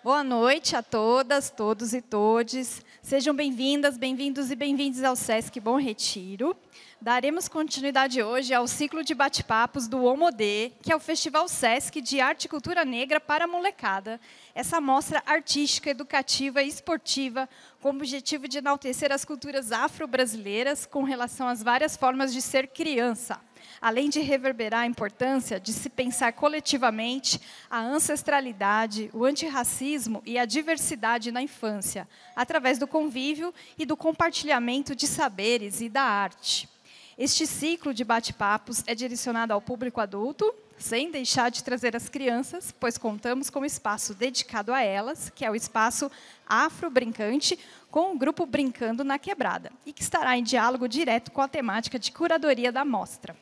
Boa noite a todas, todos e todes. Sejam bem-vindas, bem-vindos e bem-vindos ao Sesc Bom Retiro. Daremos continuidade hoje ao ciclo de bate-papos do Omodê, que é o Festival Sesc de Arte e Cultura Negra para a Molecada. Essa mostra artística, educativa e esportiva com o objetivo de enaltecer as culturas afro-brasileiras com relação às várias formas de ser criança, além de reverberar a importância de se pensar coletivamente a ancestralidade, o antirracismo e a diversidade na infância, através do convívio e do compartilhamento de saberes e da arte. Este ciclo de bate-papos é direcionado ao público adulto, sem deixar de trazer as crianças, pois contamos com um espaço dedicado a elas, que é o espaço Afro Brincante, com o grupo Brincando na Quebrada, e que estará em diálogo direto com a temática de curadoria da mostra.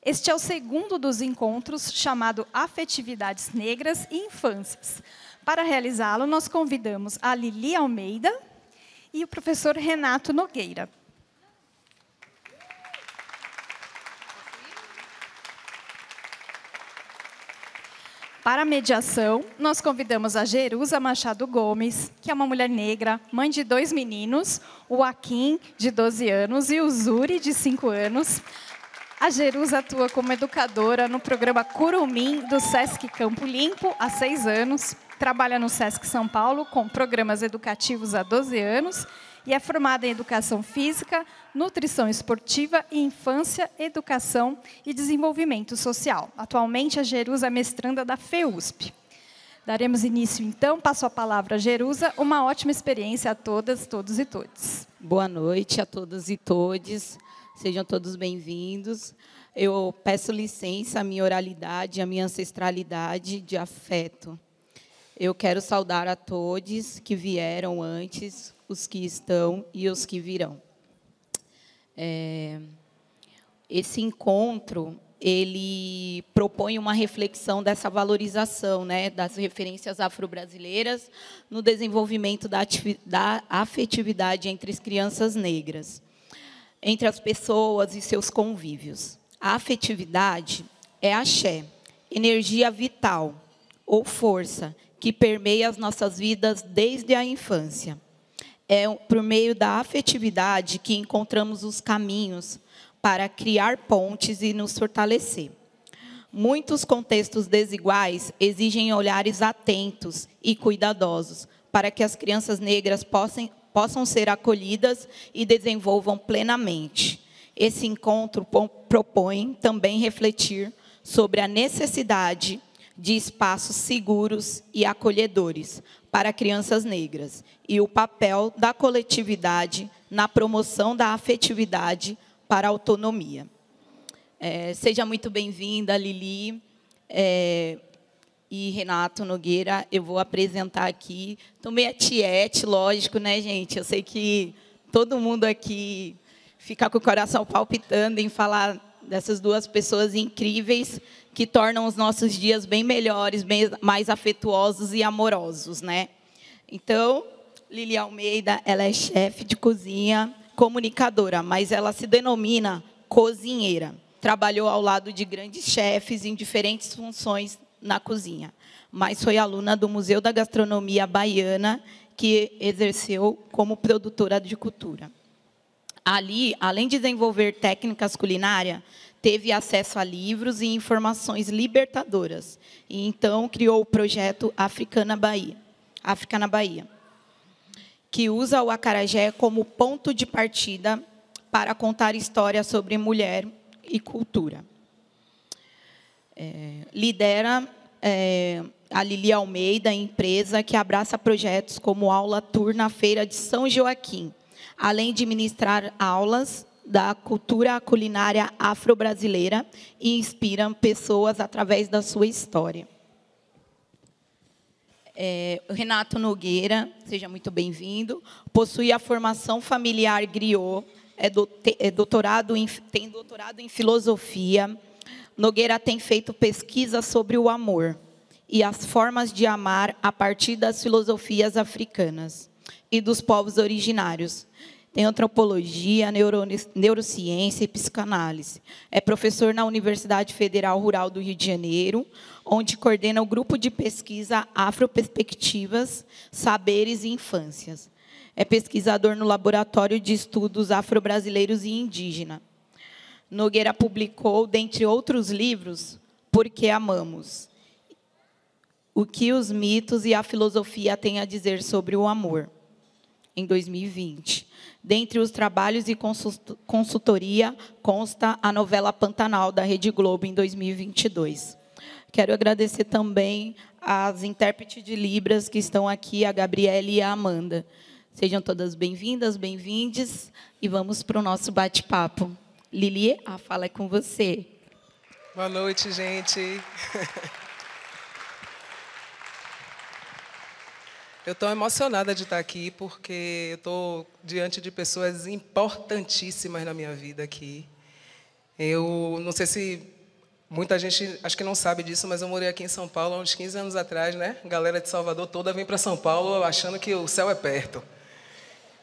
Este é o segundo dos encontros, chamado Afetividades Negras e Infâncias. Para realizá-lo, nós convidamos a Lili Almeida e o professor Renato Nogueira. Para a mediação, nós convidamos a Jerusa Machado Gomes, que é uma mulher negra, mãe de 2 meninos, o Akin, de 12 anos, e o Zuri, de 5 anos. A Jerusa atua como educadora no programa Curumim do Sesc Campo Limpo há 6 anos, trabalha no Sesc São Paulo com programas educativos há 12 anos e é formada em Educação Física, Nutrição Esportiva e Infância, Educação e Desenvolvimento Social. Atualmente, a Jerusa é mestranda da FEUSP. Daremos início, então, passo a palavra a Jerusa. Uma ótima experiência a todas, todos e todes. Boa noite a todas e todes. Sejam todos bem-vindos. Eu peço licença à minha oralidade, à minha ancestralidade de afeto. Eu quero saudar a todos que vieram antes, os que estão e os que virão. Esse encontro, ele propõe uma reflexão dessa valorização, né, das referências afro-brasileiras no desenvolvimento da afetividade entre as crianças negras, entre as pessoas e seus convívios. A afetividade é axé, energia vital ou força que permeia as nossas vidas desde a infância. É por meio da afetividade que encontramos os caminhos para criar pontes e nos fortalecer. Muitos contextos desiguais exigem olhares atentos e cuidadosos para que as crianças negras possam ser acolhidas e desenvolvam plenamente. Esse encontro propõe também refletir sobre a necessidade de espaços seguros e acolhedores para crianças negras e o papel da coletividade na promoção da afetividade para a autonomia. Seja muito bem-vinda, Lili. E Renato Nogueira, eu vou apresentar aqui. Também a Tiete, lógico, né, gente? Eu sei que todo mundo aqui fica com o coração palpitando em falar dessas duas pessoas incríveis que tornam os nossos dias bem melhores, bem mais afetuosos e amorosos, né? Então, Lili Almeida, ela é chefe de cozinha, comunicadora, mas ela se denomina cozinheira. Trabalhou ao lado de grandes chefes em diferentes funções na cozinha, mas foi aluna do Museu da Gastronomia Baiana, que exerceu como produtora de cultura. Ali, além de desenvolver técnicas culinárias, teve acesso a livros e informações libertadoras, e então criou o projeto África na Bahia, que usa o acarajé como ponto de partida para contar histórias sobre mulher e cultura. Lidera a Lili Almeida, empresa que abraça projetos como Aula Tour na Feira de São Joaquim, além de ministrar aulas da cultura culinária afro-brasileira e inspiram pessoas através da sua história. O Renato Nogueira, seja muito bem-vindo, possui a formação familiar griot, tem doutorado em filosofia. Nogueira tem feito pesquisa sobre o amor e as formas de amar a partir das filosofias africanas e dos povos originários. Tem antropologia, neurociência e psicanálise. É professor na Universidade Federal Rural do Rio de Janeiro, onde coordena o grupo de pesquisa Afroperspectivas, Saberes e Infâncias. É pesquisador no Laboratório de Estudos Afro-Brasileiros e Indígena. Nogueira publicou, dentre outros livros, Por que Amamos? O que os mitos e a filosofia têm a dizer sobre o amor, em 2020. Dentre os trabalhos e consultoria, consta a novela Pantanal, da Rede Globo, em 2022. Quero agradecer também às intérpretes de Libras que estão aqui, a Gabriele e a Amanda. Sejam todas bem-vindas, bem-vindes, e vamos para o nosso bate-papo. Lili, a fala é com você. Boa noite, gente. Eu estou emocionada de estar aqui, porque eu estou diante de pessoas importantíssimas na minha vida aqui. Eu não sei se muita gente, acho que não sabe disso, mas eu morei aqui em São Paulo há uns 15 anos atrás, né? A galera de Salvador toda vem para São Paulo achando que o céu é perto.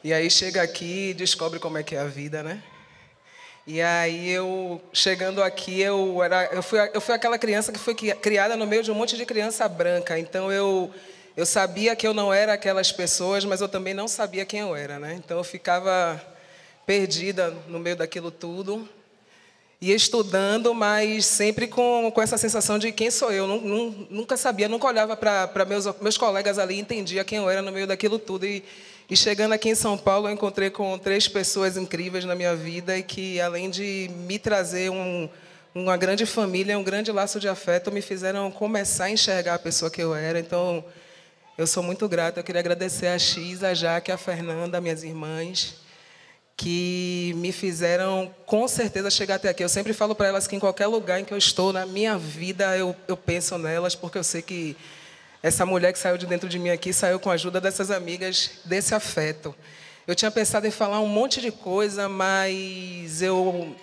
E aí chega aqui e descobre como é que é a vida, né? E aí eu, chegando aqui, eu fui aquela criança que foi criada no meio de um monte de criança branca. Então eu sabia que eu não era aquelas pessoas, mas eu também não sabia quem eu era, né? Então eu ficava perdida no meio daquilo tudo. Ia estudando, mas sempre com essa sensação de quem sou eu. Nunca sabia, nunca olhava para meus colegas ali e entendia quem eu era no meio daquilo tudo. E chegando aqui em São Paulo, eu encontrei com 3 pessoas incríveis na minha vida e que, além de me trazer uma grande família, um grande laço de afeto, me fizeram começar a enxergar a pessoa que eu era. Então, eu sou muito grata. Eu queria agradecer a X, a Jaque, a Fernanda, minhas irmãs, que me fizeram, com certeza, chegar até aqui. Eu sempre falo para elas que, em qualquer lugar em que eu estou na minha vida, eu penso nelas, porque eu sei que essa mulher que saiu de dentro de mim aqui saiu com a ajuda dessas amigas, desse afeto. Eu tinha pensado em falar um monte de coisa, mas eu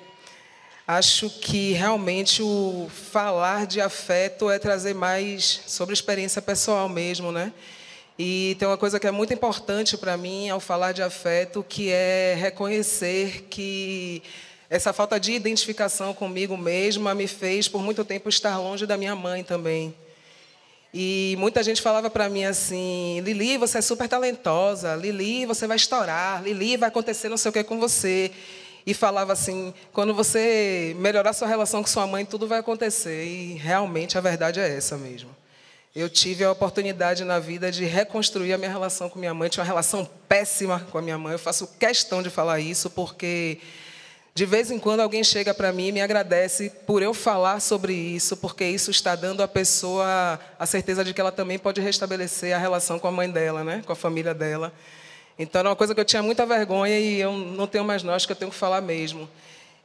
acho que realmente o falar de afeto é trazer mais sobre experiência pessoal mesmo, né? E tem uma coisa que é muito importante para mim ao falar de afeto, que é reconhecer que essa falta de identificação comigo mesma me fez, por muito tempo, estar longe da minha mãe também. E muita gente falava para mim assim: Lili, você é super talentosa, Lili, você vai estourar, Lili, vai acontecer não sei o que com você. E falava assim: quando você melhorar sua relação com sua mãe, tudo vai acontecer. E realmente a verdade é essa mesmo. Eu tive a oportunidade na vida de reconstruir a minha relação com minha mãe. Tinha uma relação péssima com a minha mãe. Eu faço questão de falar isso, porque de vez em quando alguém chega para mim e me agradece por eu falar sobre isso, porque isso está dando à pessoa a certeza de que ela também pode restabelecer a relação com a mãe dela, né? Com a família dela. Então, era uma coisa que eu tinha muita vergonha e eu não tenho mais não, acho que eu tenho que falar mesmo.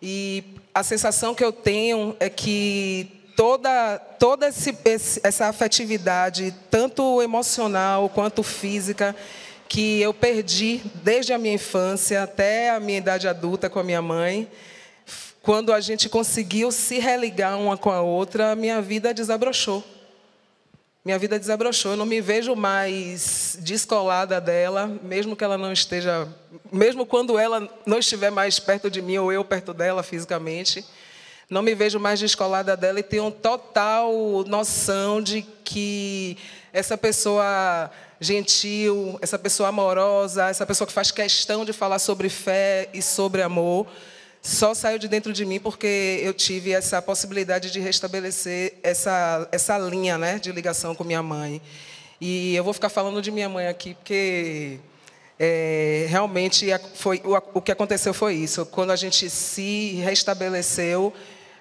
E a sensação que eu tenho é que toda essa afetividade, tanto emocional quanto física, que eu perdi desde a minha infância até a minha idade adulta com a minha mãe, quando a gente conseguiu se religar uma com a outra, minha vida desabrochou. Minha vida desabrochou. Eu não me vejo mais descolada dela, mesmo que ela não esteja, mesmo quando ela não estiver mais perto de mim ou eu perto dela fisicamente. Não me vejo mais descolada dela e tenho total noção de que essa pessoa gentil, essa pessoa amorosa, essa pessoa que faz questão de falar sobre fé e sobre amor, só saiu de dentro de mim porque eu tive essa possibilidade de restabelecer essa linha, né, de ligação com minha mãe. E eu vou ficar falando de minha mãe aqui porque realmente o que aconteceu foi isso. Quando a gente se restabeleceu,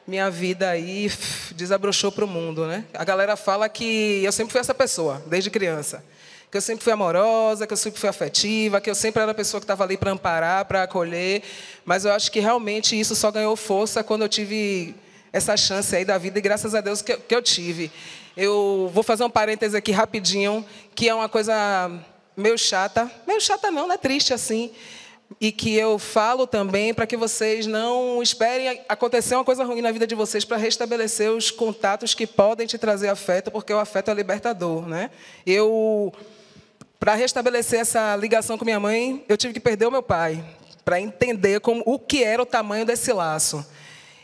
minha vida aí desabrochou para o mundo, né? A galera fala que eu sempre fui essa pessoa, desde criança. Que eu sempre fui amorosa, que eu sempre fui afetiva, que eu sempre era a pessoa que estava ali para amparar, para acolher. Mas eu acho que realmente isso só ganhou força quando eu tive essa chance aí da vida, e graças a Deus que eu tive. Eu vou fazer um parêntese aqui rapidinho, que é uma coisa meio chata não, né? Triste assim, e que eu falo também para que vocês não esperem acontecer uma coisa ruim na vida de vocês para restabelecer os contatos que podem te trazer afeto, porque o afeto é libertador, né? Para restabelecer essa ligação com minha mãe, eu tive que perder o meu pai. para entender o que era o tamanho desse laço.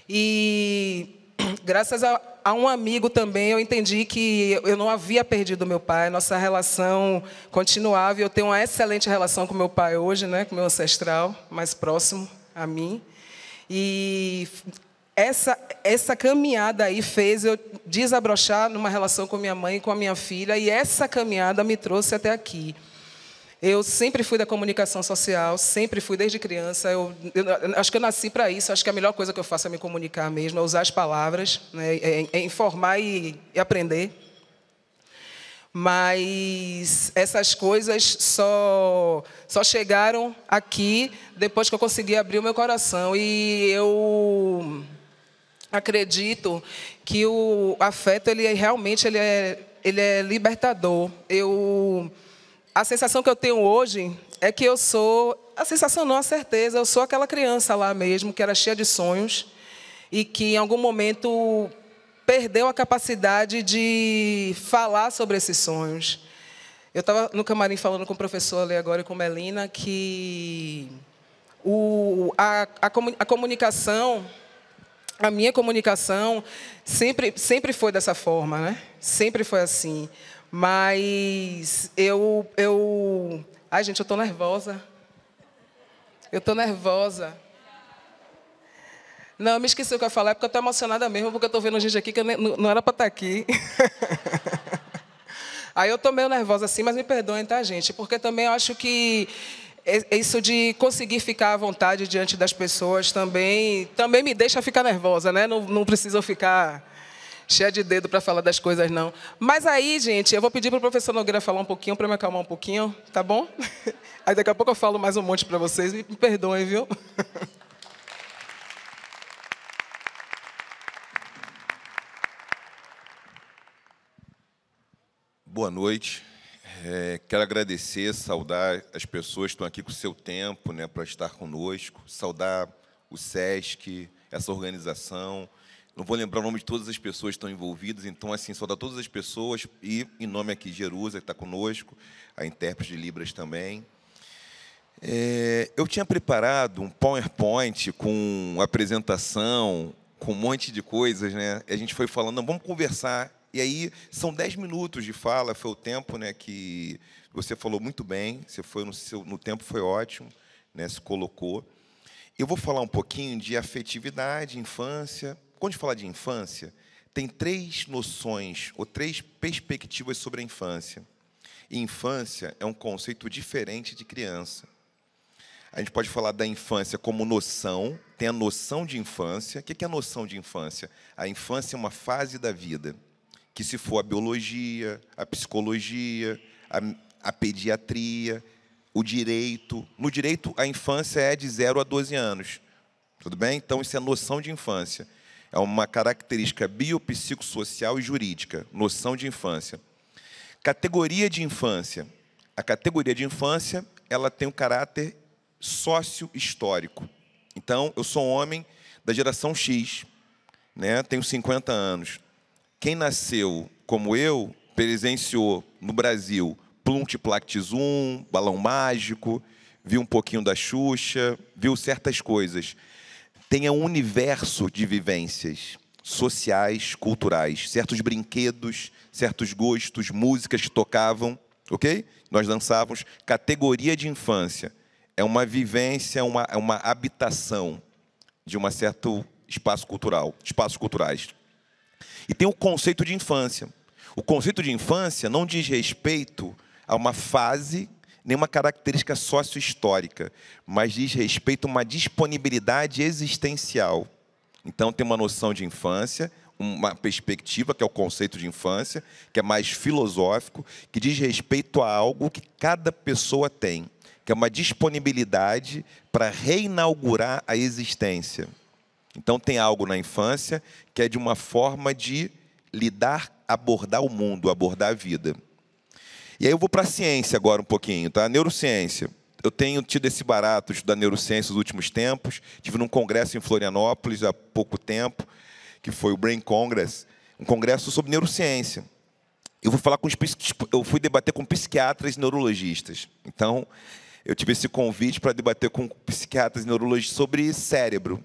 E, graças a um amigo também, eu entendi que eu não havia perdido meu pai, nossa relação continuava, e eu tenho uma excelente relação com meu pai hoje, né, com meu ancestral, mais próximo a mim. E essa caminhada aí fez eu desabrochar numa relação com minha mãe e com a minha filha, e essa caminhada me trouxe até aqui. Eu sempre fui da comunicação social, sempre fui desde criança. Eu acho que eu nasci para isso, acho que a melhor coisa que eu faço é me comunicar mesmo, é usar as palavras, né, é informar e aprender. Mas essas coisas só chegaram aqui depois que eu consegui abrir o meu coração. E eu acredito que o afeto, ele realmente ele é libertador. A sensação que eu tenho hoje é que eu sou... A sensação não, a certeza. Eu sou aquela criança lá mesmo, que era cheia de sonhos e que, em algum momento, perdeu a capacidade de falar sobre esses sonhos. Eu estava no camarim falando com o professor ali agora e com Melina que a comunicação, a minha comunicação, sempre foi dessa forma, né? Sempre foi assim. Mas ai, gente, eu estou nervosa. Eu estou nervosa. Não, eu me esqueci o que eu ia falar, porque eu estou emocionada mesmo, porque eu estou vendo gente aqui que eu não era para estar aqui. Aí eu estou meio nervosa assim, mas me perdoem, tá, gente? Porque também eu acho que isso de conseguir ficar à vontade diante das pessoas também me deixa ficar nervosa, né? Não preciso ficar cheia de dedo para falar das coisas, não. Mas aí, gente, eu vou pedir para o professor Nogueira falar um pouquinho, para me acalmar um pouquinho, tá bom? Aí daqui a pouco eu falo mais um monte para vocês, me perdoem, viu? Boa noite. Quero agradecer, saudar as pessoas que estão aqui com o seu tempo, né, para estar conosco, saudar o SESC, essa organização. Não vou lembrar o nome de todas as pessoas que estão envolvidas, então, assim, saudar todas as pessoas e, em nome aqui de Jerusa, que está conosco, a intérprete de Libras também. Eu tinha preparado um PowerPoint com apresentação, com um monte de coisas, né? A gente foi falando, vamos conversar. E aí, são 10 minutos de fala, foi o tempo, né, que você falou muito bem, você foi no tempo, foi ótimo, né, se colocou. Eu vou falar um pouquinho de afetividade, infância. Quando a gente fala de infância, tem 3 noções, ou 3 perspectivas sobre a infância. E infância é um conceito diferente de criança. A gente pode falar da infância como noção, tem a noção de infância. O que é a noção de infância? A infância é uma fase da vida, que se for a biologia, a psicologia, a pediatria, o direito. No direito, a infância é de 0 a 12 anos. Tudo bem? Então, isso é a noção de infância. É uma característica biopsicossocial e jurídica, noção de infância. Categoria de infância. A categoria de infância, ela tem um caráter sócio-histórico. Então, eu sou um homem da geração X, né? Tenho 50 anos. Quem nasceu como eu, presenciou no Brasil Plunct-Plact-Zum, Balão Mágico, viu um pouquinho da Xuxa, viu certas coisas. Tem um universo de vivências sociais, culturais, certos brinquedos, certos gostos, músicas que tocavam, ok? Nós dançávamos. Categoria de infância é uma vivência, uma habitação de um certo espaço cultural, espaços culturais. E tem o conceito de infância. O conceito de infância não diz respeito a uma fase, nem uma característica sócio-histórica, mas diz respeito a uma disponibilidade existencial. Então, tem uma noção de infância, uma perspectiva, que é o conceito de infância, que é mais filosófico, que diz respeito a algo que cada pessoa tem, que é uma disponibilidade para reinaugurar a existência. Então, tem algo na infância que é de uma forma de lidar, abordar o mundo, abordar a vida. E aí eu vou para a ciência agora um pouquinho, tá? Neurociência. Eu tenho tido esse barato de estudar neurociência nos últimos tempos. Estive num congresso em Florianópolis há pouco tempo, que foi o Brain Congress, um congresso sobre neurociência. Eu fui debater com psiquiatras e neurologistas. Então, eu tive esse convite para debater com psiquiatras e neurologistas sobre cérebro,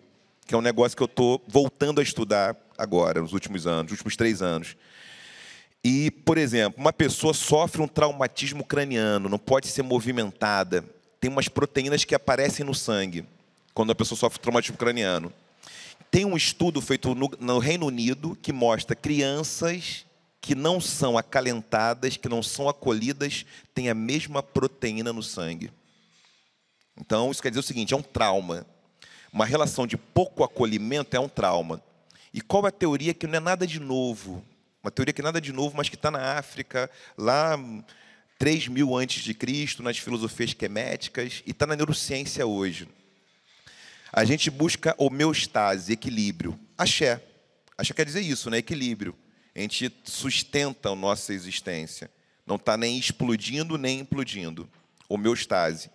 que é um negócio que eu estou voltando a estudar agora, nos últimos anos, nos últimos 3 anos. E, por exemplo, uma pessoa sofre um traumatismo craniano, não pode ser movimentada. Tem umas proteínas que aparecem no sangue quando a pessoa sofre traumatismo craniano. Tem um estudo feito no Reino Unido que mostra crianças que não são acalentadas, que não são acolhidas, têm a mesma proteína no sangue. Então, isso quer dizer o seguinte, é um trauma. Uma relação de pouco acolhimento é um trauma. E qual é a teoria que não é nada de novo? Uma teoria que é nada de novo, mas que está na África, lá 3.000 antes de Cristo, nas filosofias queméticas, e está na neurociência hoje. A gente busca homeostase, equilíbrio. Axé. Axé quer dizer isso, né? Equilíbrio. A gente sustenta a nossa existência. Não está nem explodindo, nem implodindo. Homeostase. O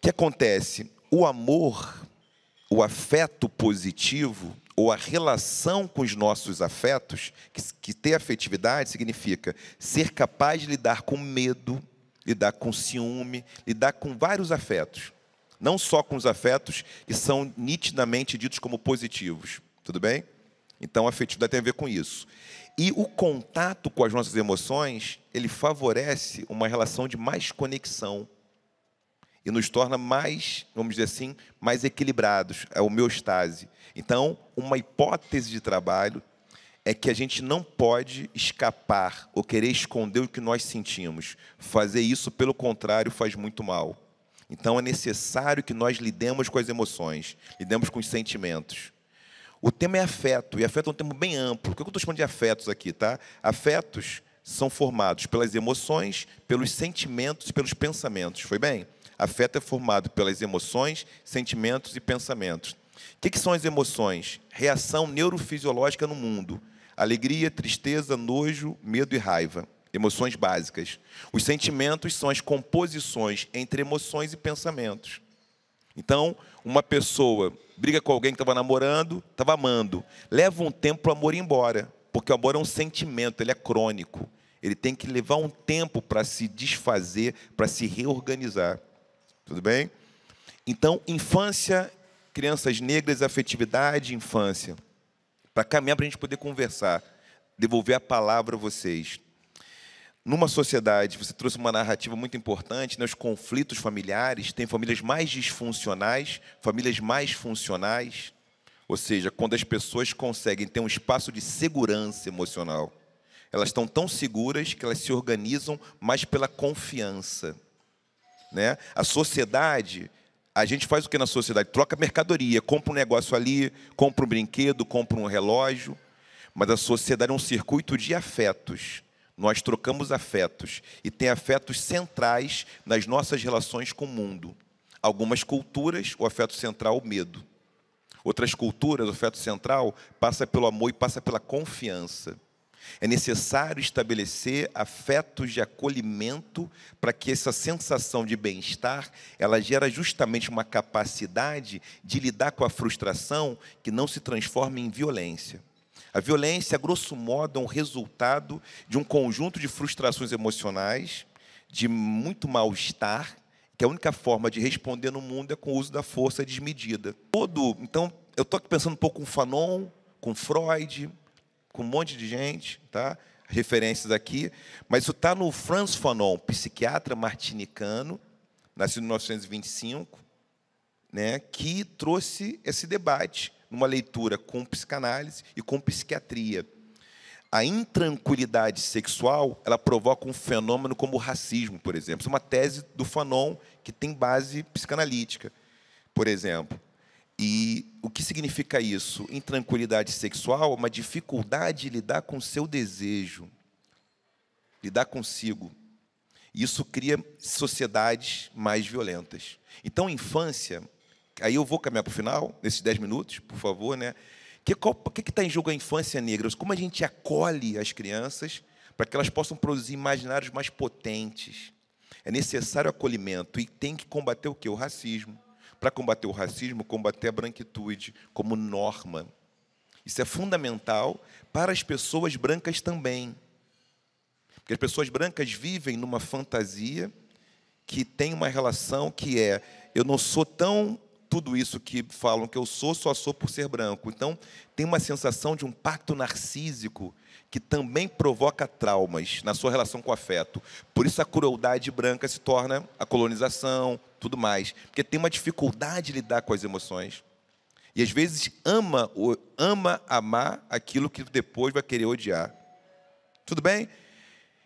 que acontece? O amor, o afeto positivo, ou a relação com os nossos afetos, que ter afetividade significa ser capaz de lidar com medo, lidar com ciúme, lidar com vários afetos. Não só com os afetos que são nitidamente ditos como positivos. Tudo bem? Então, a afetividade tem a ver com isso. E o contato com as nossas emoções, ele favorece uma relação de mais conexão e nos torna mais, vamos dizer assim, mais equilibrados, a homeostase. Então, uma hipótese de trabalho é que a gente não pode escapar ou querer esconder o que nós sentimos. Fazer isso, pelo contrário, faz muito mal. Então, é necessário que nós lidemos com as emoções, lidemos com os sentimentos. O tema é afeto, e afeto é um termo bem amplo. Por que eu estou chamando de afetos aqui, tá? Afetos são formados pelas emoções, pelos sentimentos e pelos pensamentos. Foi bem? Afeto é formado pelas emoções, sentimentos e pensamentos. O que são as emoções? Reação neurofisiológica no mundo. Alegria, tristeza, nojo, medo e raiva. Emoções básicas. Os sentimentos são as composições entre emoções e pensamentos. Então, uma pessoa briga com alguém que estava namorando, estava amando. Leva um tempo para o amor ir embora, porque o amor é um sentimento, ele é crônico. Ele tem que levar um tempo para se desfazer, para se reorganizar. Tudo bem? Então, infância, crianças negras, afetividade, infância. Para caminhar, para a gente poder conversar, devolver a palavra a vocês. Numa sociedade, você trouxe uma narrativa muito importante, né? Os conflitos familiares, tem famílias mais disfuncionais, famílias mais funcionais, ou seja, quando as pessoas conseguem ter um espaço de segurança emocional. Elas estão tão seguras que elas se organizam mais pela confiança. Né? A sociedade, a gente faz o que na sociedade? Troca mercadoria, compra um negócio ali, compra um brinquedo, compra um relógio, mas a sociedade é um circuito de afetos. Nós trocamos afetos e tem afetos centrais nas nossas relações com o mundo. Algumas culturas, o afeto central é o medo. Outras culturas, o afeto central passa pelo amor e passa pela confiança. É necessário estabelecer afetos de acolhimento para que essa sensação de bem-estar, ela gera justamente uma capacidade de lidar com a frustração que não se transforma em violência. A violência, a grosso modo, é um resultado de um conjunto de frustrações emocionais, de muito mal-estar, que a única forma de responder no mundo é com o uso da força desmedida. Então, eu estou aqui pensando um pouco com Fanon, com Freud, com um monte de gente, tá? Referências aqui, mas isso está no Frantz Fanon, psiquiatra martinicano, nascido em 1925, né, que trouxe esse debate numa leitura com psicanálise e com psiquiatria. A intranquilidade sexual, ela provoca um fenômeno como o racismo, por exemplo. Isso é uma tese do Fanon que tem base psicanalítica, por exemplo. E o que significa isso? Intranquilidade sexual é uma dificuldade de lidar com o seu desejo, lidar consigo. Isso cria sociedades mais violentas. Então, infância, aí eu vou caminhar para o final, nesses 10 minutos, por favor, né? O que está em jogo a infância negra? Como a gente acolhe as crianças para que elas possam produzir imaginários mais potentes? É necessário acolhimento e tem que combater o quê? O racismo. Para combater o racismo, combater a branquitude como norma. Isso é fundamental para as pessoas brancas também. Porque as pessoas brancas vivem numa fantasia que tem uma relação que é, eu não sou tão tudo isso que falam que eu sou, só sou por ser branco. Então, tem uma sensação de um pacto narcísico que também provoca traumas na sua relação com o afeto. Por isso a crueldade branca se torna a colonização, tudo mais. Porque tem uma dificuldade de lidar com as emoções. E, às vezes, ama amar aquilo que depois vai querer odiar. Tudo bem?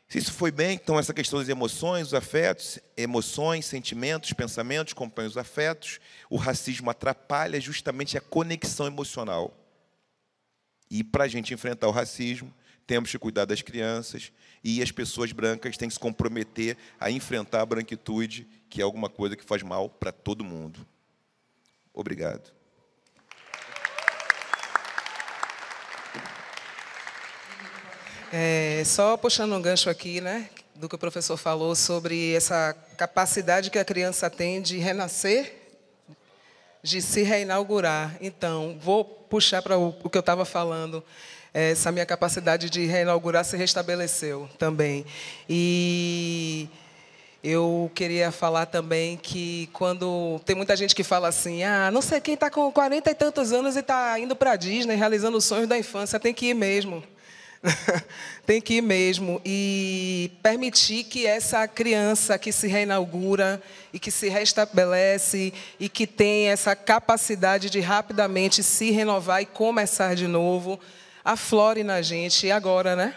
Se isso foi bem, então essa questão das emoções, os afetos, emoções, sentimentos, pensamentos, acompanham os afetos. O racismo atrapalha justamente a conexão emocional. E para a gente enfrentar o racismo, temos que cuidar das crianças e as pessoas brancas têm que se comprometer a enfrentar a branquitude, que é alguma coisa que faz mal para todo mundo. Obrigado. Só puxando um gancho aqui, né, do que o professor falou sobre essa capacidade que a criança tem de renascer, de se reinaugurar. Então, vou puxar para o que eu estava falando. Essa minha capacidade de reinaugurar se restabeleceu também. E eu queria falar também que quando tem muita gente que fala assim, não sei quem está com 40 e tantos anos e está indo para a Disney, realizando os sonhos da infância, tem que ir mesmo. Tem que ir mesmo e permitir que essa criança que se reinaugura e que se restabelece e que tem essa capacidade de rapidamente se renovar e começar de novo, aflore na gente agora, né?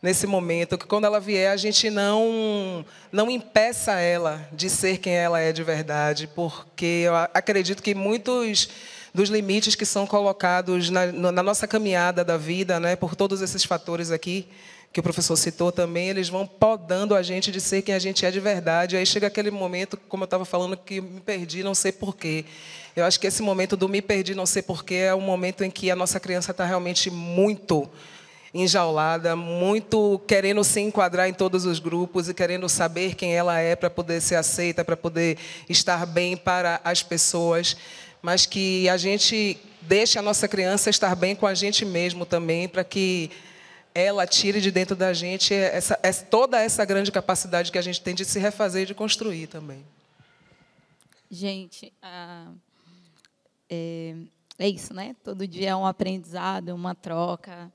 Nesse momento, que quando ela vier, a gente não impeça ela de ser quem ela é de verdade, porque eu acredito que muitos dos limites que são colocados na nossa caminhada da vida, né, por todos esses fatores aqui, que o professor citou também, eles vão podando a gente de ser quem a gente é de verdade. Aí chega aquele momento, como eu estava falando, que me perdi, não sei porquê. Eu acho que esse momento do me perdi, não sei porquê, é um momento em que a nossa criança está realmente muito enjaulada, muito querendo se enquadrar em todos os grupos e querendo saber quem ela é para poder ser aceita, para poder estar bem para as pessoas, mas que a gente deixe a nossa criança estar bem com a gente mesmo também, para que ela tire de dentro da gente toda essa grande capacidade que a gente tem de se refazer e de construir também. Gente, é isso, né? Todo dia é um aprendizado, uma troca.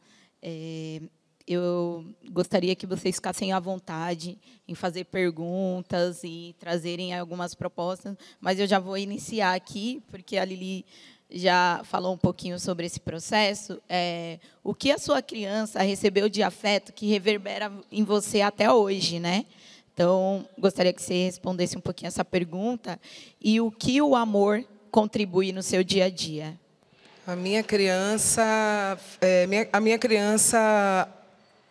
Eu gostaria que vocês ficassem à vontade em fazer perguntas e trazerem algumas propostas, mas eu já vou iniciar aqui, porque a Lili já falou um pouquinho sobre esse processo. O que a sua criança recebeu de afeto que reverbera em você até hoje, né? Então, gostaria que você respondesse um pouquinho essa pergunta. E o que o amor contribui no seu dia a dia? A minha criança,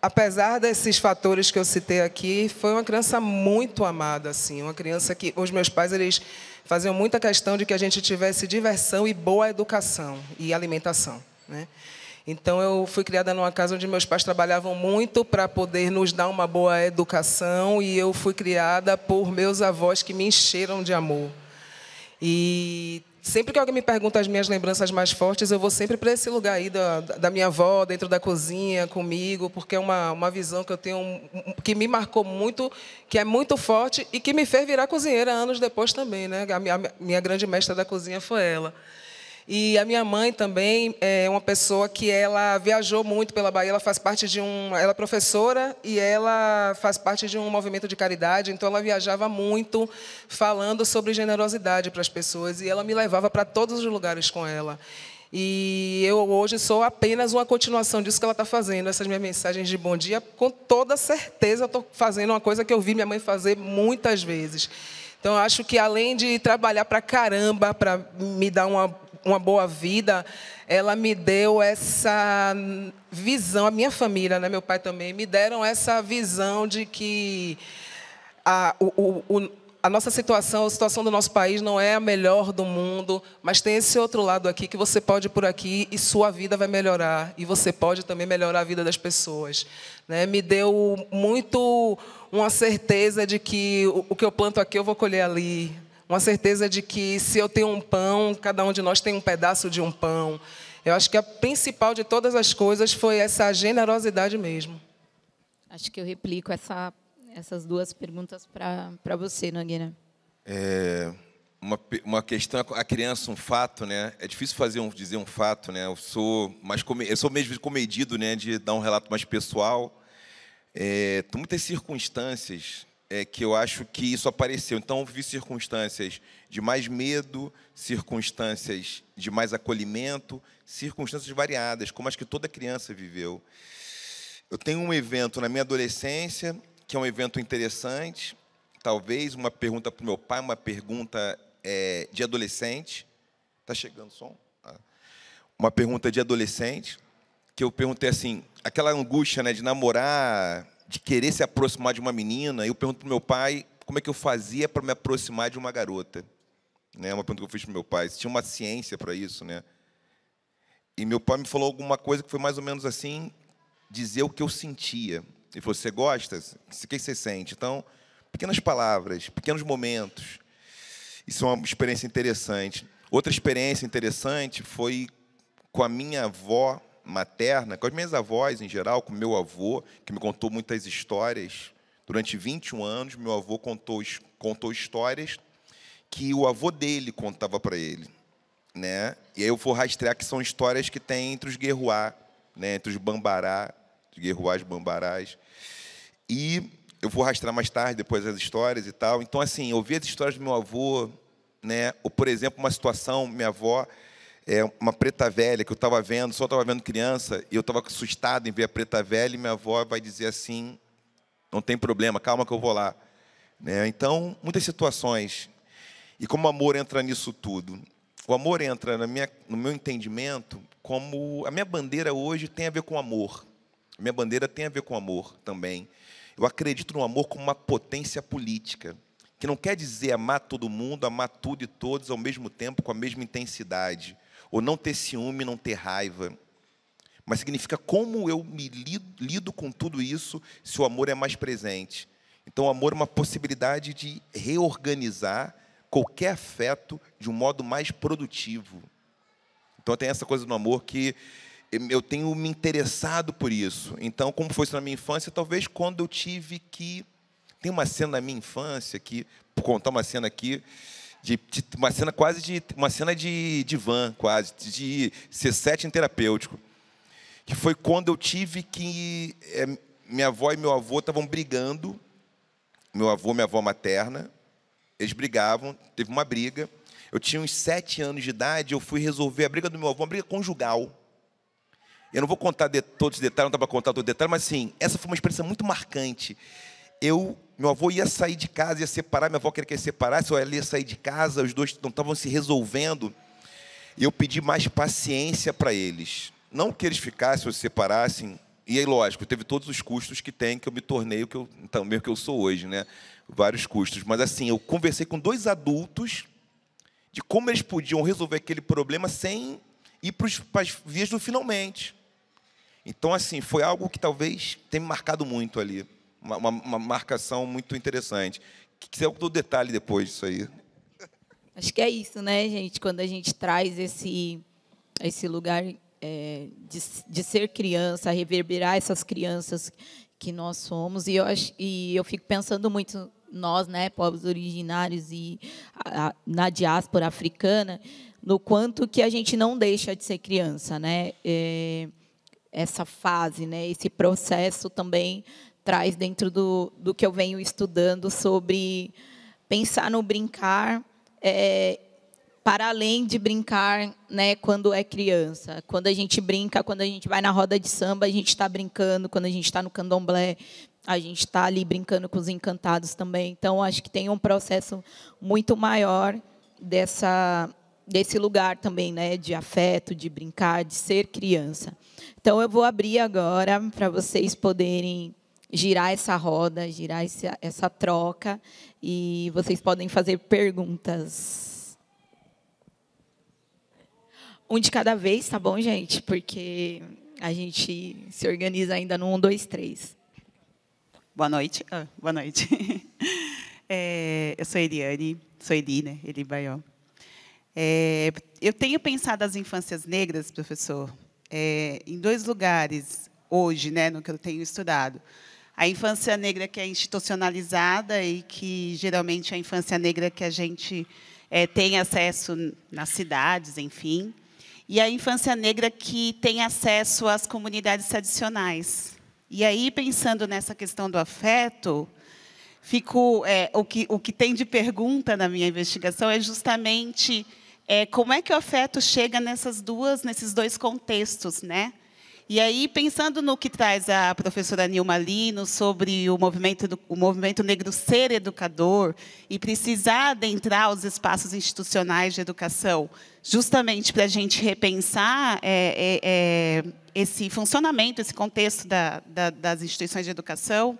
apesar desses fatores que eu citei aqui, foi uma criança muito amada, assim, uma criança que os meus pais eles faziam muita questão de que a gente tivesse diversão e boa educação e alimentação, né? Então eu fui criada numa casa onde meus pais trabalhavam muito para poder nos dar uma boa educação e eu fui criada por meus avós que me encheram de amor. E sempre que alguém me pergunta as minhas lembranças mais fortes, eu vou sempre para esse lugar aí da minha avó, dentro da cozinha, comigo, porque é uma visão que eu tenho, que me marcou muito, que é muito forte e que me fez virar cozinheira anos depois também, né? A minha grande mestra da cozinha foi ela. E a minha mãe também é uma pessoa que ela viajou muito pela Bahia, ela faz parte ela é professora e ela faz parte de um movimento de caridade, então ela viajava muito falando sobre generosidade para as pessoas e ela me levava para todos os lugares com ela. E eu hoje sou apenas uma continuação disso que ela está fazendo, essas minhas mensagens de bom dia, com toda certeza eu estou fazendo uma coisa que eu vi minha mãe fazer muitas vezes. Então, eu acho que, além de trabalhar para caramba, para me dar uma boa vida, ela me deu essa visão, a minha família, né, meu pai também, me deram essa visão de que a nossa situação, a situação do nosso país não é a melhor do mundo, mas tem esse outro lado aqui, que você pode ir por aqui e sua vida vai melhorar, e você pode também melhorar a vida das pessoas, né? Me deu muito uma certeza de que o que eu planto aqui eu vou colher ali, uma certeza de que se eu tenho um pão, cada um de nós tem um pedaço de um pão. Eu acho que a principal de todas as coisas foi essa generosidade mesmo. Acho que eu replico essas duas perguntas para você, Nogueira. Uma questão, a criança, um fato, né? É difícil dizer um fato, né? Eu sou mesmo comedido, né, de dar um relato mais pessoal. Tem muitas circunstâncias que eu acho que isso apareceu. Então, eu vi circunstâncias de mais medo, circunstâncias de mais acolhimento, circunstâncias variadas, como acho que toda criança viveu. Eu tenho um evento na minha adolescência, que é um evento interessante, talvez uma pergunta para o meu pai, uma pergunta de adolescente. Está chegando o som? Uma pergunta de adolescente, que eu perguntei assim, aquela angústia, né, de namorar, de querer se aproximar de uma menina, e eu pergunto para o meu pai como é que eu fazia para me aproximar de uma garota. Né, uma pergunta que eu fiz para o meu pai, se tinha uma ciência para isso. Né? E meu pai me falou alguma coisa que foi mais ou menos assim, dizer o que eu sentia. Ele falou, você gosta? O que você sente? Então, pequenas palavras, pequenos momentos. Isso é uma experiência interessante. Outra experiência interessante foi com a minha avó materna, com as minhas avós, em geral, com meu avô, que me contou muitas histórias. Durante 21 anos, meu avô contou histórias que o avô dele contava para ele. Né? E aí eu vou rastrear que são histórias que tem entre os guerruá, né? Entre os bambará, os guerruás, bambarás. E eu vou rastrear mais tarde, depois as histórias e tal. Então, assim, eu vi as histórias do meu avô, né? Ou, por exemplo, uma situação, minha avó, uma preta velha que eu estava vendo, só estava vendo criança, e eu estava assustado em ver a preta velha, e minha avó vai dizer assim, não tem problema, calma que eu vou lá. Né? Então, muitas situações. E como o amor entra nisso tudo? O amor entra no meu entendimento como... A minha bandeira hoje tem a ver com amor. A minha bandeira tem a ver com amor também. Eu acredito no amor como uma potência política, que não quer dizer amar todo mundo, amar tudo e todos ao mesmo tempo, com a mesma intensidade, ou não ter ciúme, não ter raiva, mas significa como eu me lido com tudo isso se o amor é mais presente. Então, o amor é uma possibilidade de reorganizar qualquer afeto de um modo mais produtivo. Então, tem essa coisa do amor que eu tenho me interessado por isso. Então, como foi isso na minha infância, talvez quando eu tive que... Tem uma cena na minha infância, que, vou contar uma cena aqui, uma cena quase de divã, quase, de ser setting terapêutico, que foi quando eu tive que... minha avó e meu avô estavam brigando, meu avô e minha avó materna, eles brigavam, teve uma briga. Eu tinha uns 7 anos de idade, eu fui resolver a briga do meu avô, uma briga conjugal. Eu não vou contar todos os detalhes, não dá para contar todos os detalhes, mas, assim, essa foi uma experiência muito marcante. Meu avô ia sair de casa, ia separar, minha avó queria que ele separasse, ou ela ia sair de casa, os dois não estavam se resolvendo. E eu pedi mais paciência para eles. Não que eles ficassem ou se separassem. E aí, lógico, teve todos os custos que tem, que eu me tornei o que eu sou hoje, né? Vários custos. Mas, assim, eu conversei com 2 adultos de como eles podiam resolver aquele problema sem ir para as vias do finalmente. Então, assim, foi algo que talvez tenha me marcado muito ali. Uma marcação muito interessante. Quiser eu dou detalhe depois disso aí. Acho que é isso, né, gente? Quando a gente traz esse lugar de ser criança, reverberar essas crianças que nós somos. E eu fico pensando muito, nós, né, povos originários e na diáspora africana, no quanto que a gente não deixa de ser criança, né? Essa fase, né, esse processo também traz dentro do que eu venho estudando sobre pensar no brincar para além de brincar, né, quando é criança. Quando a gente brinca, quando a gente vai na roda de samba, a gente está brincando. Quando a gente está no candomblé, a gente está ali brincando com os encantados também. Então, acho que tem um processo muito maior desse lugar também, né, de afeto, de brincar, de ser criança. Então, eu vou abrir agora para vocês poderem girar essa roda, girar essa troca, e vocês podem fazer perguntas. Um de cada vez, tá bom, gente? Porque a gente se organiza ainda no 1, 2, 3. Boa noite. Boa noite. Eu sou Eliane, sou Eli, né? Eli Baió. Eu tenho pensado as infâncias negras, professor, em 2 lugares, hoje, né, no que eu tenho estudado. A infância negra que é institucionalizada e que, geralmente, é a infância negra que a gente tem acesso nas cidades, enfim. E a infância negra que tem acesso às comunidades tradicionais. E aí, pensando nessa questão do afeto, o que tem de pergunta na minha investigação é justamente como é que o afeto chega nesses dois contextos, né? E aí, pensando no que traz a professora Nilma Lino sobre o movimento negro ser educador e precisar adentrar os espaços institucionais de educação, justamente para a gente repensar esse funcionamento, esse contexto das instituições de educação,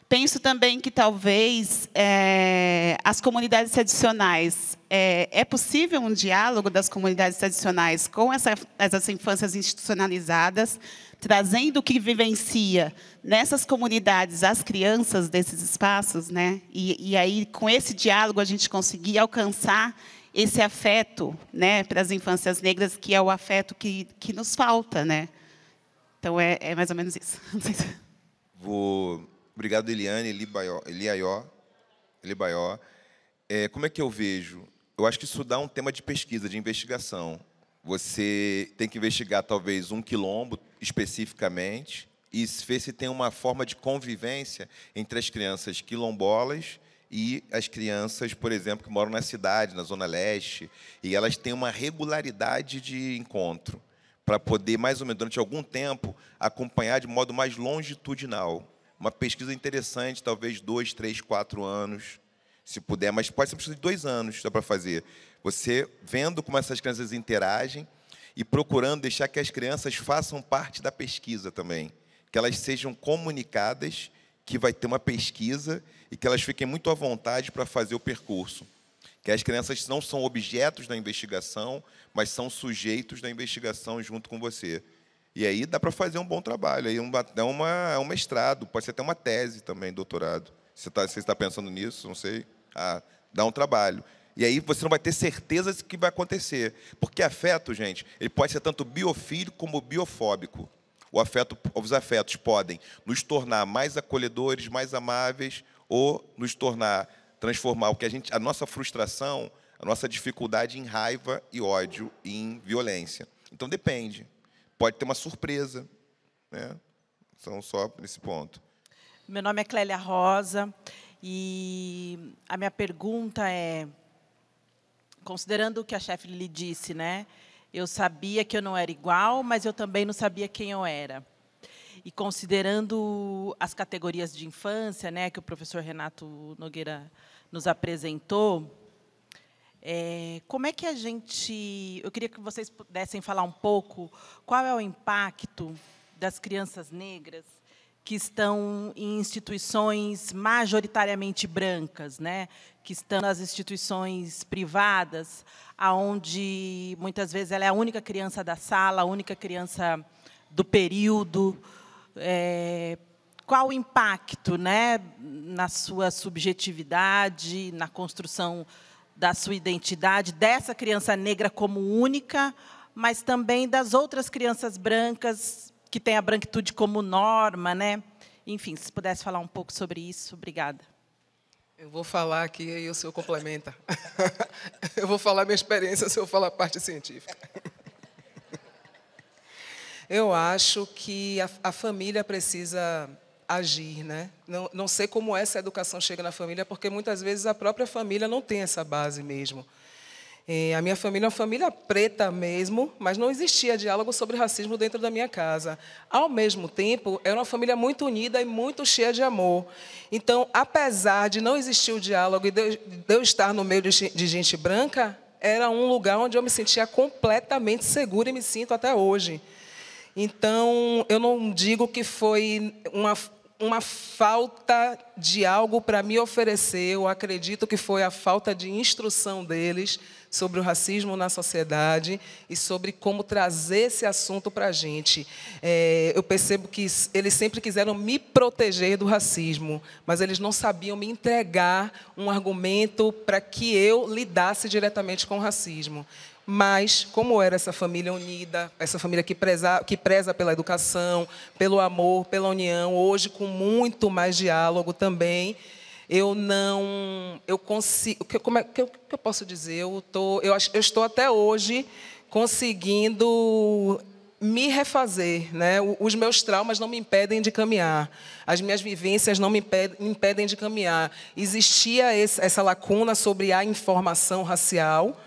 penso também que, talvez, as comunidades tradicionais, é possível um diálogo das comunidades tradicionais com essas infâncias institucionalizadas, trazendo o que vivencia nessas comunidades as crianças desses espaços, né? E aí, com esse diálogo, a gente conseguir alcançar esse afeto, né, para as infâncias negras, que é o afeto que nos falta, né? Então, é mais ou menos isso. Não sei se... Obrigado, Eliane, Eliaió. Como é que eu vejo? Eu acho que isso dá um tema de pesquisa, de investigação. Você tem que investigar, talvez, um quilombo, especificamente, e ver se tem uma forma de convivência entre as crianças quilombolas e as crianças, por exemplo, que moram na cidade, na Zona Leste, e elas têm uma regularidade de encontro, para poder, mais ou menos, durante algum tempo, acompanhar de modo mais longitudinal. Uma pesquisa interessante, talvez 2, 3, 4 anos, se puder, mas pode ser preciso de 2 anos, dá para fazer. Você vendo como essas crianças interagem e procurando deixar que as crianças façam parte da pesquisa também, que elas sejam comunicadas, que vai ter uma pesquisa e que elas fiquem muito à vontade para fazer o percurso. Que as crianças não são objetos da investigação, mas são sujeitos da investigação junto com você. E aí dá para fazer um bom trabalho, aí é um mestrado, pode ser até uma tese também, doutorado. Você está pensando nisso? Não sei. Dá um trabalho. E aí você não vai ter certeza do que vai acontecer. Porque afeto, gente, ele pode ser tanto biofílico como biofóbico. Os afetos podem nos tornar mais acolhedores, mais amáveis, ou transformar a nossa frustração, a nossa dificuldade em raiva e ódio, em violência. Então, depende. Pode ter uma surpresa, né? São só nesse ponto. Meu nome é Clélia Rosa, e a minha pergunta é, considerando o que a chefe lhe disse, né? Eu sabia que eu não era igual, mas eu também não sabia quem eu era. E considerando as categorias de infância, né, que o professor Renato Nogueira nos apresentou, como é que eu queria que vocês pudessem falar um pouco qual é o impacto das crianças negras que estão em instituições majoritariamente brancas, né? Que estão nas instituições privadas, onde, muitas vezes, ela é a única criança da sala, a única criança do período. Qual o impacto, né, na sua subjetividade, na construção da sua identidade, dessa criança negra como única, mas também das outras crianças brancas, que têm a branquitude como norma, né? Enfim, se pudesse falar um pouco sobre isso, obrigada. Eu vou falar aqui e o senhor complementa. Eu vou falar minha experiência, o senhor fala a parte científica. Eu acho que a família precisa agir, né? Não sei como essa educação chega na família, porque muitas vezes a própria família não tem essa base mesmo. A minha família é uma família preta mesmo, mas não existia diálogo sobre racismo dentro da minha casa. Ao mesmo tempo, era uma família muito unida e muito cheia de amor. Então, apesar de não existir o diálogo e de eu estar no meio de gente branca, era um lugar onde eu me sentia completamente segura e me sinto até hoje. Então, eu não digo que foi uma falta de algo para me oferecer, eu acredito que foi a falta de instrução deles sobre o racismo na sociedade e sobre como trazer esse assunto para a gente. Eu percebo que eles sempre quiseram me proteger do racismo, mas eles não sabiam me entregar um argumento para que eu lidasse diretamente com o racismo. Mas, como era essa família unida, essa família que preza pela educação, pelo amor, pela união, hoje com muito mais diálogo também, eu consigo, como é que eu posso dizer? Eu estou até hoje conseguindo me refazer, né? Os meus traumas não me impedem de caminhar, as minhas vivências não me impedem de caminhar. Existia essa lacuna sobre a informação racial,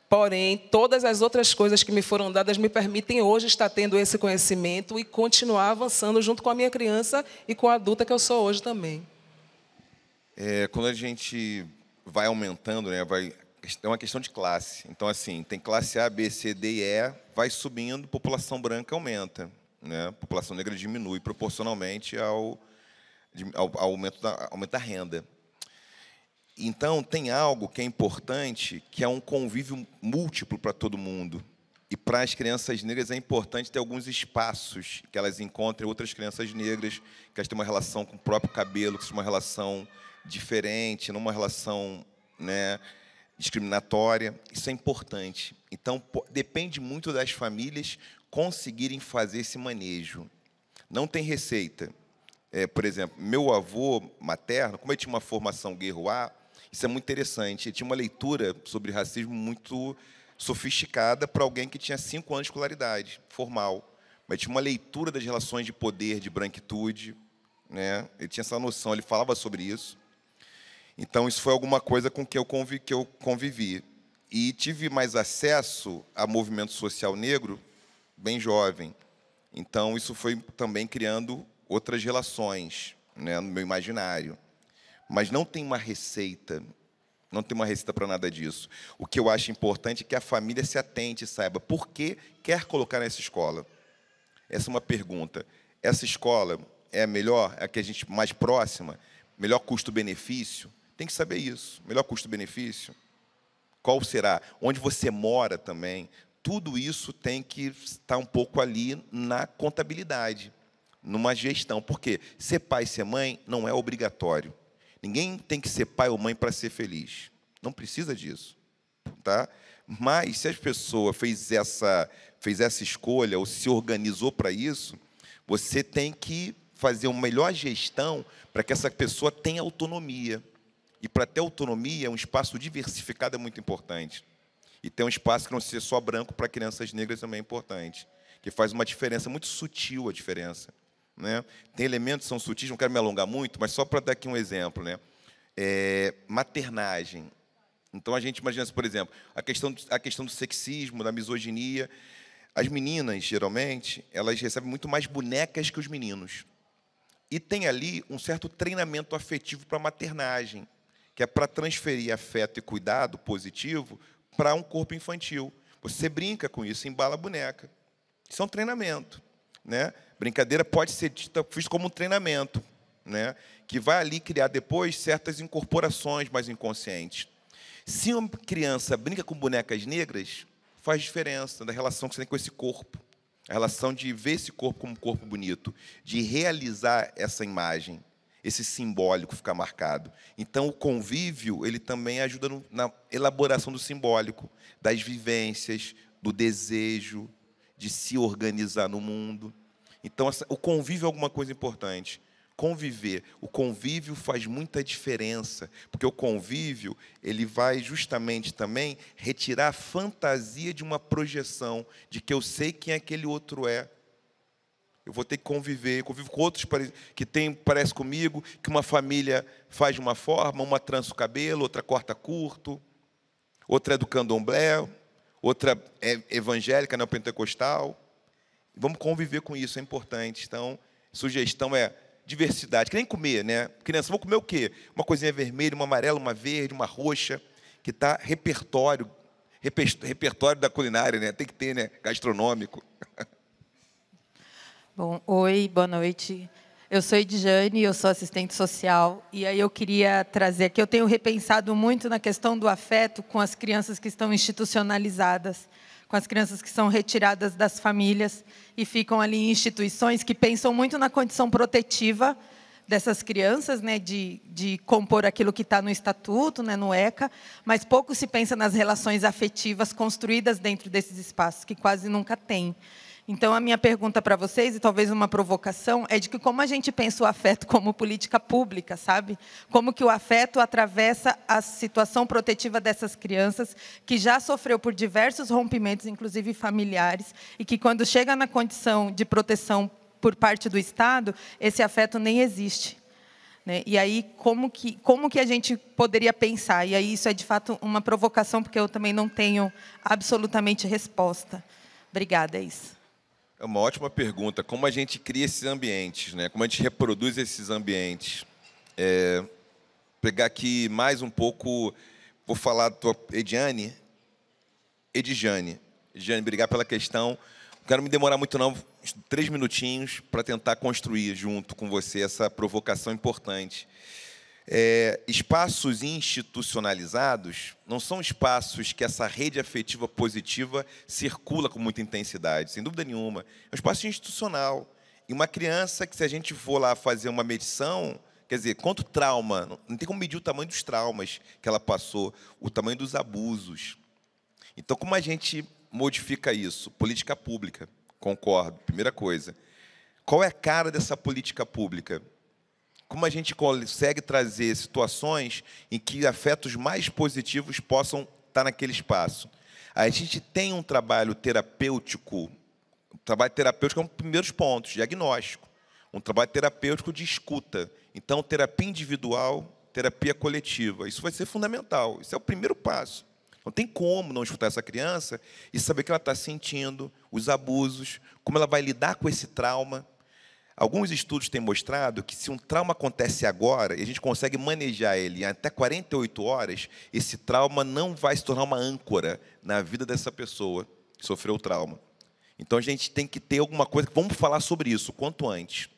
porém, todas as outras coisas que me foram dadas me permitem hoje estar tendo esse conhecimento e continuar avançando junto com a minha criança e com a adulta que eu sou hoje também. Quando a gente vai aumentando, né, é uma questão de classe. Então, assim, tem classe A, B, C, D e E, vai subindo, população branca aumenta, né? População negra diminui proporcionalmente ao aumento da renda. Então, tem algo que é importante, que é um convívio múltiplo para todo mundo. E para as crianças negras é importante ter alguns espaços que elas encontrem outras crianças negras, que elas têm uma relação com o próprio cabelo, que seja uma relação diferente, não uma relação, né, discriminatória. Isso é importante. Então, depende muito das famílias conseguirem fazer esse manejo. Não tem receita. Por exemplo, meu avô materno, como ele tinha uma formação guerroá, isso é muito interessante. Ele tinha uma leitura sobre racismo muito sofisticada para alguém que tinha 5 anos de escolaridade formal. Mas tinha uma leitura das relações de poder, de branquitude, né? Ele tinha essa noção, ele falava sobre isso. Então, isso foi alguma coisa com que eu convivi. E tive mais acesso a movimento social negro bem jovem. Então, isso foi também criando outras relações, né, no meu imaginário. Mas não tem uma receita, não tem uma receita para nada disso. O que eu acho importante é que a família se atente e saiba por que quer colocar nessa escola. Essa é uma pergunta. Essa escola é a melhor, é a que a gente mais próxima, melhor custo-benefício? Tem que saber isso. Melhor custo-benefício? Qual será? Onde você mora também? Tudo isso tem que estar um pouco ali na contabilidade, numa gestão. Porque ser pai e ser mãe não é obrigatório. Ninguém tem que ser pai ou mãe para ser feliz. Não precisa disso. Tá? Mas, se a pessoa fez essa escolha ou se organizou para isso, você tem que fazer uma melhor gestão para que essa pessoa tenha autonomia. E, para ter autonomia, um espaço diversificado é muito importante. E ter um espaço que não seja só branco para crianças negras também é importante, que faz uma diferença, muito sutil a diferença, né? Tem elementos que são sutis, não quero me alongar muito, mas só para dar aqui um exemplo, né? Maternagem. Então, a gente imagina, por exemplo, a questão do sexismo, da misoginia. As meninas, geralmente, elas recebem muito mais bonecas que os meninos. E tem ali um certo treinamento afetivo para a maternagem, que é para transferir afeto e cuidado positivo para um corpo infantil. Você brinca com isso, embala a boneca. Isso é um treinamento, né? Brincadeira pode ser vista como um treinamento, né, que vai ali criar depois certas incorporações mais inconscientes. Se uma criança brinca com bonecas negras, faz diferença da relação que você tem com esse corpo. A relação de ver esse corpo como um corpo bonito, de realizar essa imagem, esse simbólico ficar marcado. Então, o convívio ele também ajuda na elaboração do simbólico, das vivências, do desejo, de se organizar no mundo. Então, o convívio é alguma coisa importante. Conviver. O convívio faz muita diferença, porque o convívio ele vai justamente também retirar a fantasia de uma projeção, de que eu sei quem aquele outro é. Eu vou ter que conviver, convivo com outros que parece comigo, que uma família faz de uma forma, uma trança o cabelo, outra corta curto, outra é do candomblé, outra é evangélica, neopentecostal. Vamos conviver com isso, é importante. Então, sugestão é diversidade, que nem comer, né? Criança, vamos comer o quê? Uma coisinha vermelha, uma amarela, uma verde, uma roxa, que está repertório da culinária, né? Tem que ter, né? Gastronômico. Bom, oi, boa noite. Eu sou Edjane, eu sou assistente social, e aí eu queria trazer aqui, eu tenho repensado muito na questão do afeto com as crianças que estão institucionalizadas, com as crianças que são retiradas das famílias e ficam ali em instituições que pensam muito na condição protetiva, dessas crianças, né, de compor aquilo que está no Estatuto, né, no ECA, mas pouco se pensa nas relações afetivas construídas dentro desses espaços, que quase nunca tem. Então, a minha pergunta para vocês, e talvez uma provocação, é de que como a gente pensa o afeto como política pública, sabe? Como que o afeto atravessa a situação protetiva dessas crianças, que já sofreu por diversos rompimentos, inclusive familiares, e que quando chega na condição de proteção por parte do Estado, esse afeto nem existe. Né? E aí, como que a gente poderia pensar? E aí, isso é, de fato, uma provocação, porque eu também não tenho absolutamente resposta. Obrigada, é isso. É uma ótima pergunta. Como a gente cria esses ambientes, né? Como a gente reproduz esses ambientes? Pegar aqui mais um pouco, vou falar da tua Edjane, obrigado pela questão. Não quero me demorar muito não, 3 minutinhos para tentar construir junto com você essa provocação importante. Espaços institucionalizados não são espaços que essa rede afetiva positiva circula com muita intensidade, sem dúvida nenhuma. É um espaço institucional. E uma criança que, se a gente for lá fazer uma medição, quer dizer, quanto trauma, não tem como medir o tamanho dos traumas que ela passou, o tamanho dos abusos. Então, como a gente modifica isso? Política pública, concordo, primeira coisa. Qual é a cara dessa política pública? Como a gente consegue trazer situações em que afetos mais positivos possam estar naquele espaço? A gente tem um trabalho terapêutico. O trabalho terapêutico é um dos primeiros pontos, diagnóstico. Um trabalho terapêutico de escuta. Então, terapia individual, terapia coletiva. Isso vai ser fundamental. Isso é o primeiro passo. Não tem como não escutar essa criança e saber o que ela está sentindo, os abusos, como ela vai lidar com esse trauma. Alguns estudos têm mostrado que, se um trauma acontece agora, e a gente consegue manejar ele em até 48 horas, esse trauma não vai se tornar uma âncora na vida dessa pessoa que sofreu o trauma. Então, a gente tem que ter alguma coisa. Vamos falar sobre isso quanto antes.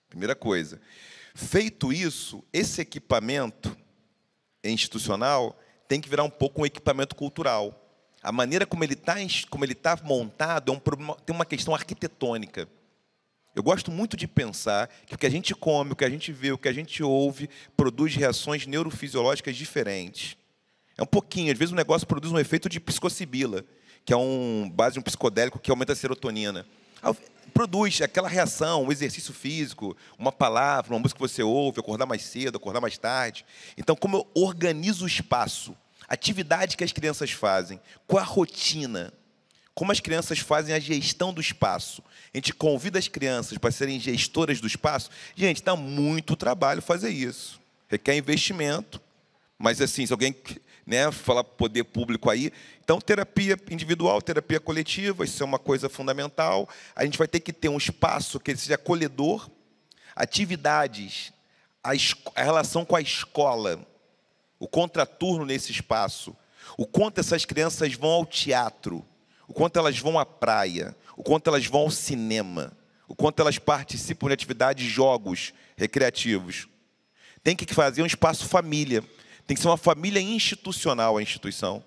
Primeira coisa. Feito isso, esse equipamento institucional tem que virar um pouco um equipamento cultural. A maneira como ele está montado tem uma questão arquitetônica. Eu gosto muito de pensar que o que a gente come, o que a gente vê, o que a gente ouve, produz reações neurofisiológicas diferentes. É um pouquinho, às vezes o negócio produz um efeito de psilocibina, que é base de um psicodélico que aumenta a serotonina. Produz aquela reação, um exercício físico, uma palavra, uma música que você ouve, acordar mais cedo, acordar mais tarde. Então, como eu organizo o espaço, atividade que as crianças fazem, qual a rotina, como as crianças fazem a gestão do espaço. A gente convida as crianças para serem gestoras do espaço. Gente, dá muito trabalho fazer isso. Requer investimento. Mas, assim, se alguém, né, falar poder público aí... Então, terapia individual, terapia coletiva, isso é uma coisa fundamental. A gente vai ter que ter um espaço que seja acolhedor. Atividades, a relação com a escola, o contraturno nesse espaço, o quanto essas crianças vão ao teatro, o quanto elas vão à praia, o quanto elas vão ao cinema, o quanto elas participam de atividades, jogos recreativos. Tem que fazer um espaço família. Tem que ser uma família institucional, a instituição,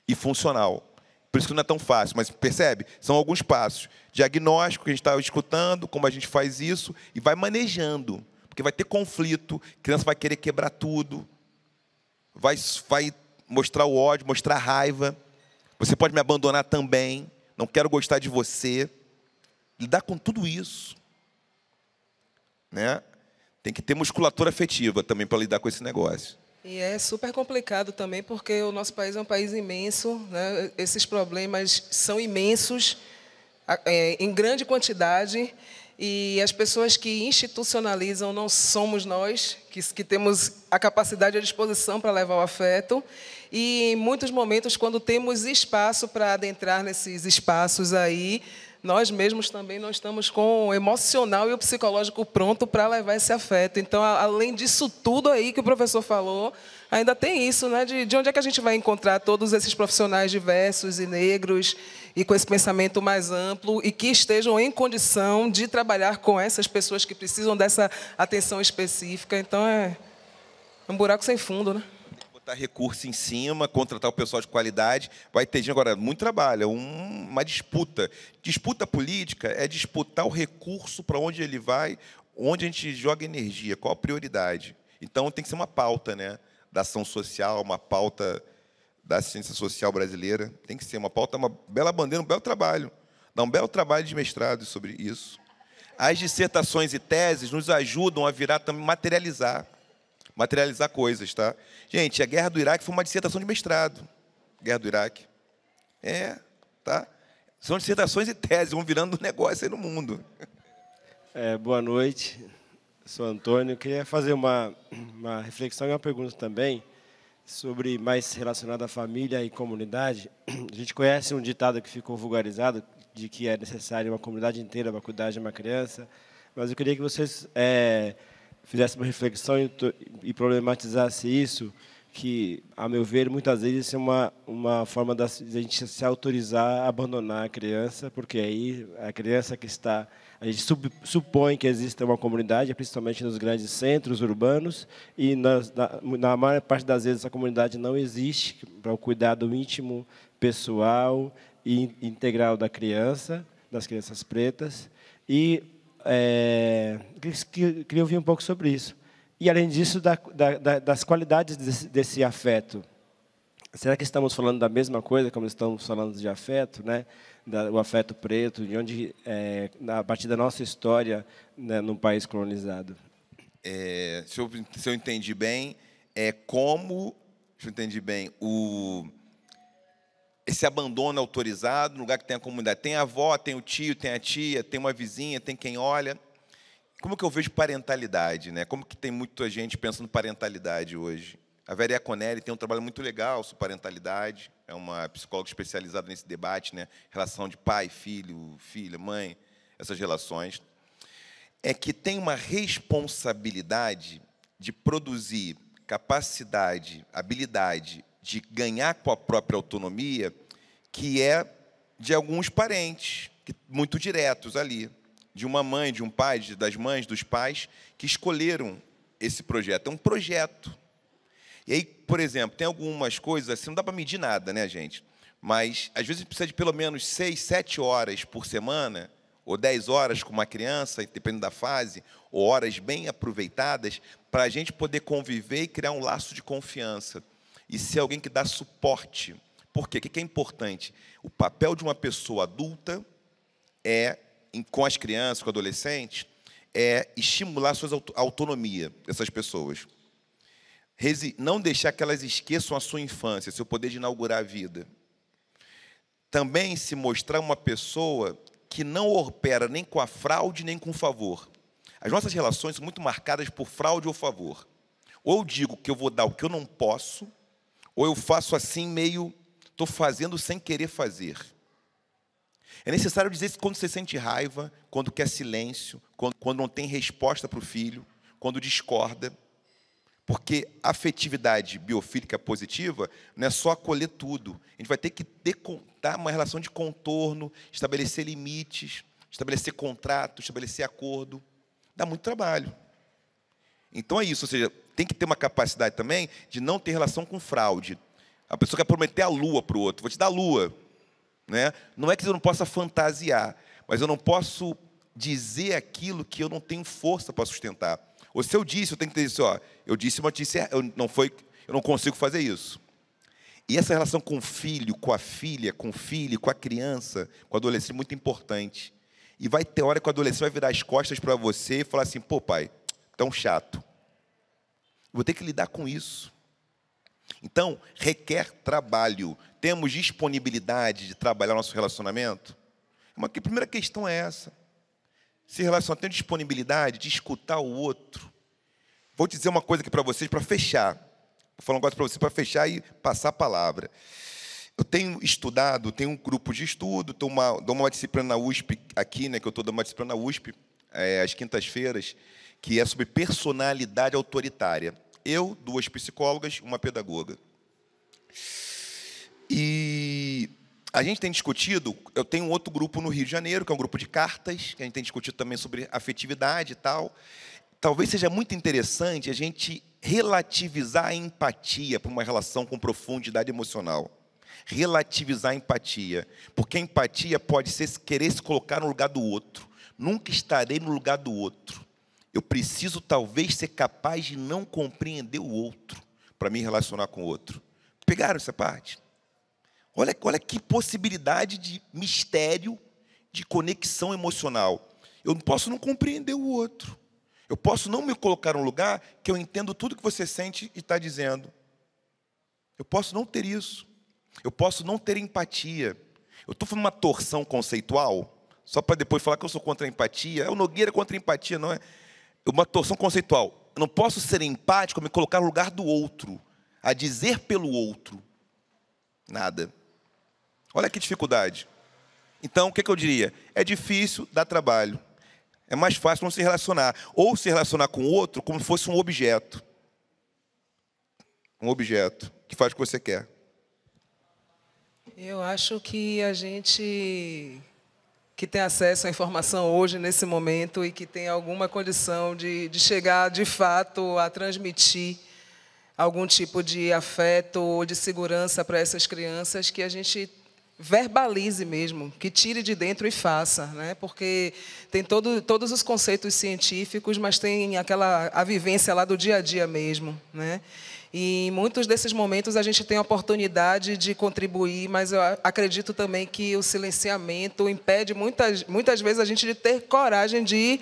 e funcional. Por isso que não é tão fácil, mas percebe? São alguns passos. Diagnóstico, que a gente está escutando, como a gente faz isso, e vai manejando. Porque vai ter conflito, a criança vai querer quebrar tudo, vai mostrar o ódio, mostrar a raiva. Você pode me abandonar também, não quero gostar de você. Lidar com tudo isso. Né? Tem que ter musculatura afetiva também para lidar com esse negócio. E é super complicado também, porque o nosso país é um país imenso, né? Esses problemas são imensos, em grande quantidade, e as pessoas que institucionalizam não somos nós, que temos a capacidade e a disposição para levar o afeto. E, em muitos momentos, quando temos espaço para adentrar nesses espaços aí, nós mesmos também não estamos com o emocional e o psicológico pronto para levar esse afeto. Então, além disso tudo aí que o professor falou, ainda tem isso, né? De onde é que a gente vai encontrar todos esses profissionais diversos e negros e com esse pensamento mais amplo e que estejam em condição de trabalhar com essas pessoas que precisam dessa atenção específica. Então, é um buraco sem fundo, né? Botar recurso em cima, contratar o pessoal de qualidade, vai ter gente agora, muito trabalho, é uma disputa. Disputa política é disputar o recurso para onde ele vai, onde a gente joga energia, qual a prioridade. Então, tem que ser uma pauta, né, da ação social, uma pauta da assistência social brasileira. Tem que ser uma pauta, uma bela bandeira, um belo trabalho. Dá um belo trabalho de mestrado sobre isso. As dissertações e teses nos ajudam a virar também, materializar coisas, tá? Gente, a Guerra do Iraque foi uma dissertação de mestrado. Guerra do Iraque. Tá? São dissertações e teses, vão virando um negócio aí no mundo. Boa noite, sou Antônio. Eu queria fazer uma reflexão e uma pergunta também, sobre mais relacionado à família e comunidade. A gente conhece um ditado que ficou vulgarizado, de que é necessário uma comunidade inteira para cuidar de uma criança, mas eu queria que vocês fizessem uma reflexão e problematizassem isso, que, a meu ver, muitas vezes é uma forma de a gente se autorizar a abandonar a criança, porque aí a criança que está... A gente supõe que existe uma comunidade, principalmente nos grandes centros urbanos, e na maior parte das vezes essa comunidade não existe para o cuidado íntimo, pessoal e integral da criança, das crianças pretas. E queria ouvir um pouco sobre isso. E, além disso, das qualidades desse afeto. Será que estamos falando da mesma coisa, como estamos falando de afeto, né? O afeto preto, de onde, a partir da nossa história, né, num país colonizado? Se eu entendi bem, esse abandono autorizado, no lugar que tem a comunidade. Tem a avó, tem o tio, tem a tia, tem uma vizinha, tem quem olha. Como que eu vejo parentalidade, né? Como que tem muita gente pensando parentalidade hoje? A Vera Iaconelli tem um trabalho muito legal sobre parentalidade, é uma psicóloga especializada nesse debate, né? Relação de pai, filho, filha, mãe, essas relações. É que tem uma responsabilidade de produzir capacidade, habilidade de ganhar com a própria autonomia, que é de alguns parentes, muito diretos ali, de uma mãe, de um pai, das mães, dos pais, que escolheram esse projeto. É um projeto. E aí, por exemplo, tem algumas coisas assim, não dá para medir nada, né, gente? Mas, às vezes, precisa de pelo menos 6, 7 horas por semana, ou 10 horas com uma criança, dependendo da fase, ou horas bem aproveitadas, para a gente poder conviver e criar um laço de confiança. E ser alguém que dá suporte. Por quê? O que é importante? O papel de uma pessoa adulta com as crianças, com adolescentes, é estimular a autonomia dessas pessoas. Não deixar que elas esqueçam a sua infância, seu poder de inaugurar a vida. Também se mostrar uma pessoa que não opera nem com a fraude, nem com o favor. As nossas relações são muito marcadas por fraude ou favor. Ou eu digo que eu vou dar o que eu não posso, ou eu faço assim meio, estou fazendo sem querer fazer. É necessário dizer isso quando você sente raiva, quando quer silêncio, quando não tem resposta para o filho, quando discorda. Porque a afetividade biofílica positiva não é só acolher tudo. A gente vai ter que dar uma relação de contorno, estabelecer limites, estabelecer contrato, estabelecer acordo. Dá muito trabalho. Então é isso, ou seja, tem que ter uma capacidade também de não ter relação com fraude. A pessoa quer prometer a lua para o outro. Vou te dar a lua. Né? Não é que eu não possa fantasiar, mas eu não posso dizer aquilo que eu não tenho força para sustentar. Ou se eu disse, eu tenho que dizer assim, eu disse uma notícia, eu não consigo fazer isso. E essa relação com o filho, com a filha, com o filho, com a criança, com o adolescente, é muito importante. E vai ter hora que o adolescente vai virar as costas para você e falar assim, pô, pai, tão chato. Vou ter que lidar com isso. Então, requer trabalho. Temos disponibilidade de trabalhar nosso relacionamento? A primeira questão é essa. Se relacionar, tem disponibilidade de escutar o outro. Vou dizer uma coisa aqui para vocês, para fechar. Vou falar um negócio para vocês, para fechar e passar a palavra. Eu tenho estudado, tenho um grupo de estudo, dou uma disciplina na USP, aqui, né, que eu estou dando uma disciplina na USP, às quintas-feiras, que é sobre personalidade autoritária. Eu, 2 psicólogas, uma pedagoga. E a gente tem discutido, eu tenho um outro grupo no Rio de Janeiro, que é um grupo de cartas, que a gente tem discutido também sobre afetividade e tal. Talvez seja muito interessante a gente relativizar a empatia para uma relação com profundidade emocional. Relativizar a empatia. Porque a empatia pode ser querer se colocar no lugar do outro. Nunca estarei no lugar do outro. Eu preciso, talvez, ser capaz de não compreender o outro para me relacionar com o outro. Pegaram essa parte? Olha que possibilidade de mistério, de conexão emocional. Eu não posso não compreender o outro. Eu posso não me colocar num lugar que eu entendo tudo que você sente e está dizendo. Eu posso não ter isso. Eu posso não ter empatia. Eu estou fazendo uma torção conceitual, só para depois falar que eu sou contra a empatia. É o Nogueira contra a empatia, não é? Uma torção conceitual. Eu não posso ser empático, me colocar no lugar do outro, a dizer pelo outro. Nada. Olha que dificuldade. Então, o que eu diria? É difícil, dá trabalho. É mais fácil não se relacionar. Ou se relacionar com o outro como se fosse um objeto. Um objeto que faz o que você quer. Eu acho que a gente que tem acesso à informação hoje, nesse momento, e que tem alguma condição de chegar, de fato, a transmitir algum tipo de afeto ou de segurança para essas crianças, que a gente verbalize mesmo, que tire de dentro e faça, né? Porque tem todos os conceitos científicos, mas tem a vivência lá do dia a dia mesmo, né? E em muitos desses momentos a gente tem a oportunidade de contribuir, mas eu acredito também que o silenciamento impede muitas vezes a gente de ter coragem de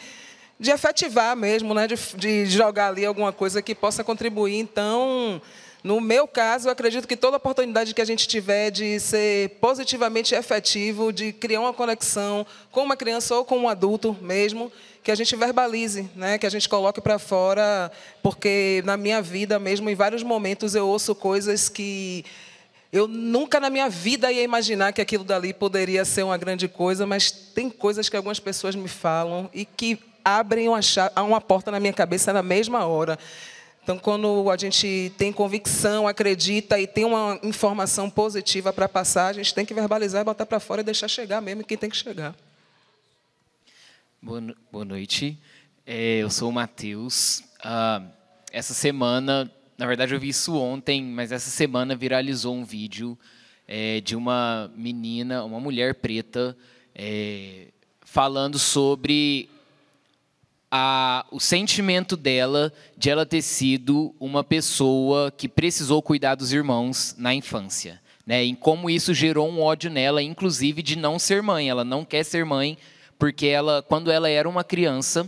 efetivar mesmo, né? De jogar ali alguma coisa que possa contribuir. Então, no meu caso, eu acredito que toda oportunidade que a gente tiver de ser positivamente efetivo, de criar uma conexão com uma criança ou com um adulto mesmo, que a gente verbalize, né? Que a gente coloque para fora, porque na minha vida mesmo, em vários momentos, eu ouço coisas que eu nunca na minha vida ia imaginar que aquilo dali poderia ser uma grande coisa, mas tem coisas que algumas pessoas me falam e que abrem uma porta na minha cabeça na mesma hora. Então, quando a gente tem convicção, acredita e tem uma informação positiva para passar, a gente tem que verbalizar, botar para fora e deixar chegar mesmo quem tem que chegar. Boa noite. Eu sou o Matheus. Essa semana, na verdade eu vi isso ontem, mas essa semana viralizou um vídeo de uma menina, uma mulher preta, falando sobre o sentimento dela de ela ter sido uma pessoa que precisou cuidar dos irmãos na infância, né? E como isso gerou um ódio nela, inclusive de não ser mãe. Ela não quer ser mãe porque quando ela era uma criança,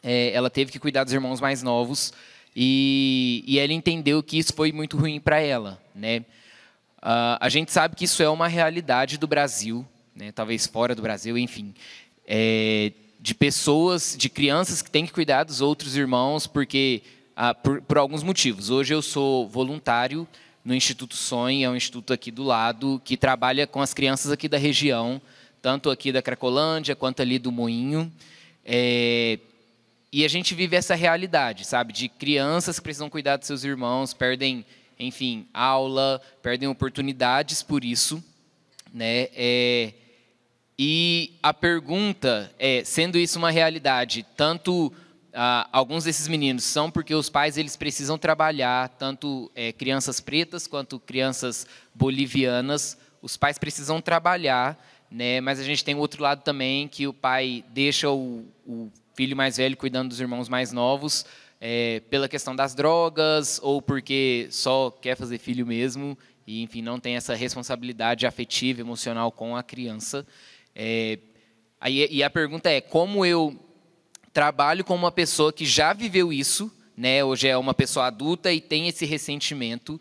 ela teve que cuidar dos irmãos mais novos e ela entendeu que isso foi muito ruim para ela, né? A gente sabe que isso é uma realidade do Brasil, né? Talvez fora do Brasil, enfim. De pessoas, de crianças que têm que cuidar dos outros irmãos porque por alguns motivos. Hoje eu sou voluntário no Instituto Sonho, é um instituto aqui do lado, que trabalha com as crianças aqui da região, tanto aqui da Cracolândia, quanto ali do Moinho. E a gente vive essa realidade, sabe? De crianças que precisam cuidar dos seus irmãos, perdem, enfim, aula, perdem oportunidades por isso, né? E a pergunta é, sendo isso uma realidade, tanto alguns desses meninos são porque os pais eles precisam trabalhar, tanto crianças pretas quanto crianças bolivianas, os pais precisam trabalhar, né? Mas a gente tem o outro lado também, que o pai deixa o filho mais velho cuidando dos irmãos mais novos, pela questão das drogas, ou porque só quer fazer filho mesmo, e, enfim, não tem essa responsabilidade afetiva, emocional com a criança. E a pergunta é, como eu trabalho com uma pessoa que já viveu isso, né? Hoje é uma pessoa adulta e tem esse ressentimento,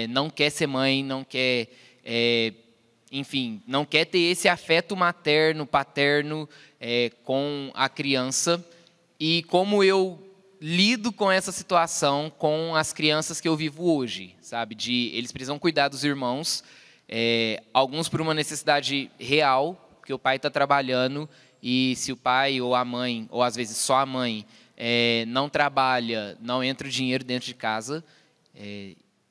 não quer ser mãe, não quer... enfim, não quer ter esse afeto materno, paterno com a criança. E como eu lido com essa situação com as crianças que eu vivo hoje, sabe? Eles precisam cuidar dos irmãos, alguns por uma necessidade real, porque o pai está trabalhando, e se o pai ou a mãe, ou às vezes só a mãe, não trabalha, não entra o dinheiro dentro de casa.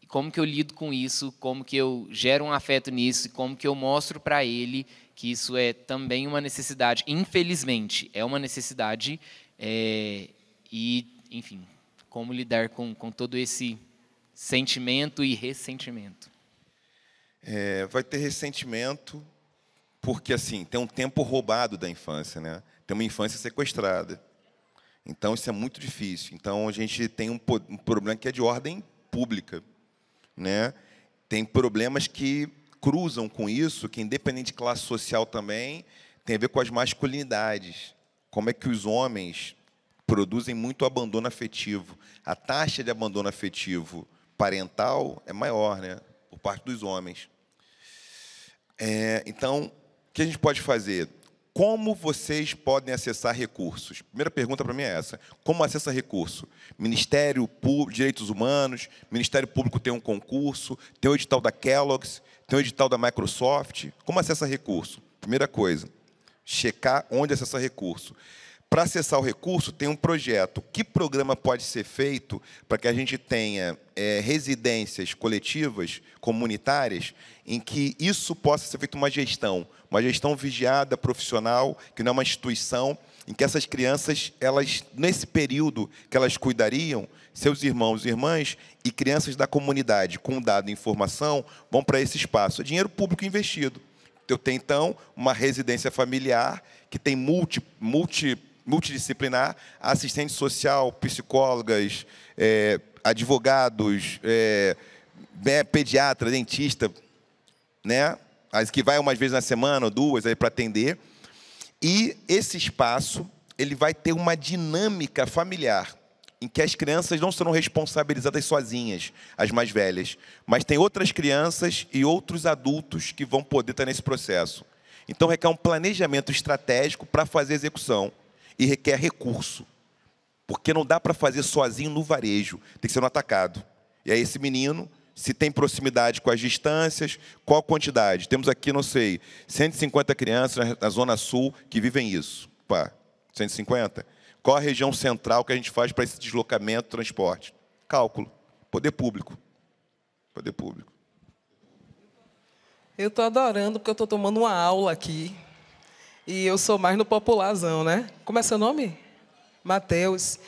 Como que eu lido com isso, como que eu gero um afeto nisso, e como que eu mostro para ele que isso é também uma necessidade. Infelizmente, é uma necessidade, e, enfim, como lidar com todo esse sentimento e ressentimento. Vai ter ressentimento, porque assim, tem um tempo roubado da infância, né? Tem uma infância sequestrada. Então, isso é muito difícil. Então, a gente tem um problema que é de ordem pública, né? Tem problemas que cruzam com isso, que, independente de classe social também, tem a ver com as masculinidades. Como é que os homens produzem muito abandono afetivo. A taxa de abandono afetivo parental é maior, né? Por parte dos homens. Então, o que a gente pode fazer? Como vocês podem acessar recursos? Primeira pergunta para mim é essa. Como acessa recurso? Ministério Público, Direitos Humanos, Ministério Público tem um concurso, tem o edital da Kellogg's, tem o edital da Microsoft. Como acessa recurso? Primeira coisa, checar onde acessa recurso. Para acessar o recurso, tem um projeto. Que programa pode ser feito para que a gente tenha residências coletivas, comunitárias, em que isso possa ser feito uma gestão vigiada, profissional, que não é uma instituição, em que essas crianças, elas, nesse período que elas cuidariam, seus irmãos e irmãs e crianças da comunidade, com dado e informação, vão para esse espaço. É dinheiro público investido. Eu tenho, então, uma residência familiar que tem multidisciplinar, assistente social, psicólogas, advogados, pediatra, dentista, né? As que vai umas vezes na semana ou duas para atender. E esse espaço ele vai ter uma dinâmica familiar, em que as crianças não serão responsabilizadas sozinhas, as mais velhas, mas tem outras crianças e outros adultos que vão poder estar nesse processo. Então, requer um planejamento estratégico para fazer a execução e requer recurso, porque não dá para fazer sozinho no varejo, tem que ser no atacado. E aí esse menino, se tem proximidade com as distâncias, qual quantidade? Temos aqui, não sei, 150 crianças na Zona Sul que vivem isso. Pá, 150? Qual a região central que a gente faz para esse deslocamento, transporte? Cálculo. Poder público. Poder público. Eu estou adorando, porque eu estou tomando uma aula aqui. E eu sou mais no popularzão, né? Como é seu nome? Matheus.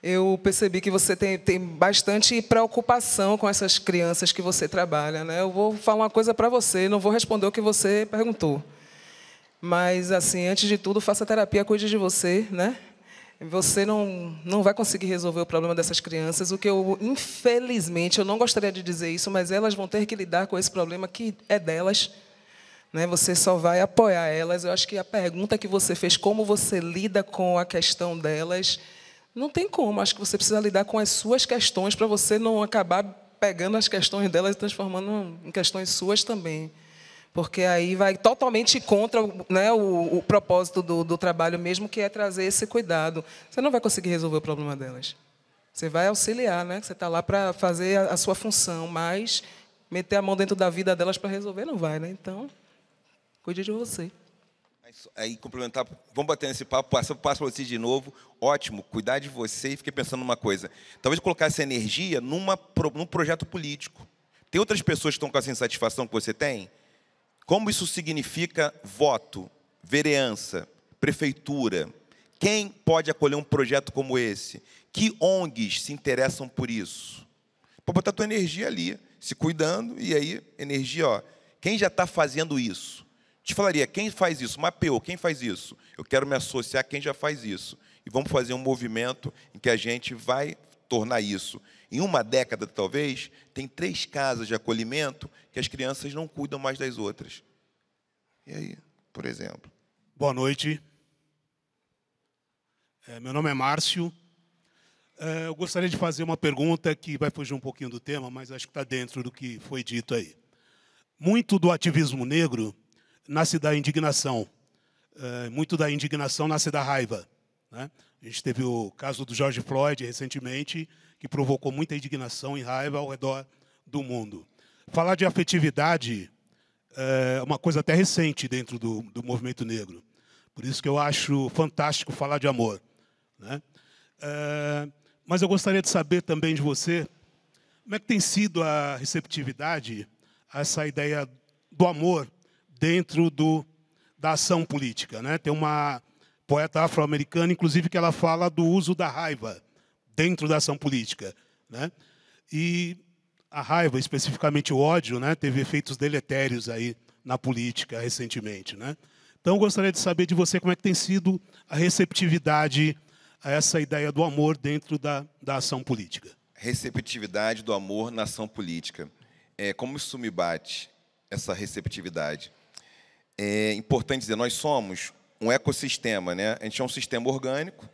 Eu percebi que você tem bastante preocupação com essas crianças que você trabalha, né? Eu vou falar uma coisa para você, não vou responder o que você perguntou. Mas, assim, antes de tudo, faça terapia, cuide de você, né? Você não vai conseguir resolver o problema dessas crianças. O que eu, infelizmente, eu não gostaria de dizer isso, mas elas vão ter que lidar com esse problema que é delas, né? Você só vai apoiar elas. Eu acho que a pergunta que você fez, como você lida com a questão delas, não tem como. Acho que você precisa lidar com as suas questões para você não acabar pegando as questões delas e transformando em questões suas também. Porque aí vai totalmente contra, né, o propósito do trabalho mesmo, que é trazer esse cuidado. Você não vai conseguir resolver o problema delas. Você vai auxiliar, né? Você está lá para fazer a sua função, mas meter a mão dentro da vida delas para resolver não vai, né? Então, cuide de você. Aí, complementar, vamos bater nesse passo para você de novo. Ótimo, cuidar de você. E fiquei pensando numa coisa. Talvez colocar essa energia num projeto político. Tem outras pessoas que estão com essa insatisfação que você tem? Como isso significa voto, vereança, prefeitura? Quem pode acolher um projeto como esse? Que ONGs se interessam por isso? Pode botar a tua energia ali, se cuidando, e aí, energia, ó. Quem já está fazendo isso? Te falaria, quem faz isso? Mapeou, quem faz isso? Eu quero me associar a quem já faz isso. E vamos fazer um movimento em que a gente vai tornar isso. Em uma década, talvez, tem 3 casas de acolhimento que as crianças não cuidam mais das outras. E aí, por exemplo? Boa noite. Meu nome é Márcio. Eu gostaria de fazer uma pergunta que vai fugir um pouquinho do tema, mas acho que está dentro do que foi dito aí. Muito do ativismo negro nasce da indignação. Muito da indignação nasce da raiva, né? A gente teve o caso do George Floyd recentemente, que provocou muita indignação e raiva ao redor do mundo. Falar de afetividade é uma coisa até recente dentro do movimento negro. Por isso que eu acho fantástico falar de amor, né? Mas eu gostaria de saber também de você como é que tem sido a receptividade a essa ideia do amor dentro da ação política, né? Tem uma poeta afro-americana, inclusive, que ela fala do uso da raiva dentro da ação política, né? E a raiva, especificamente o ódio, né, teve efeitos deletérios aí na política recentemente, né? Então, eu gostaria de saber de você como é que tem sido a receptividade a essa ideia do amor dentro da ação política. Receptividade do amor na ação política. Como isso me bate, essa receptividade? É importante dizer, nós somos um ecossistema, né? A gente é um sistema orgânico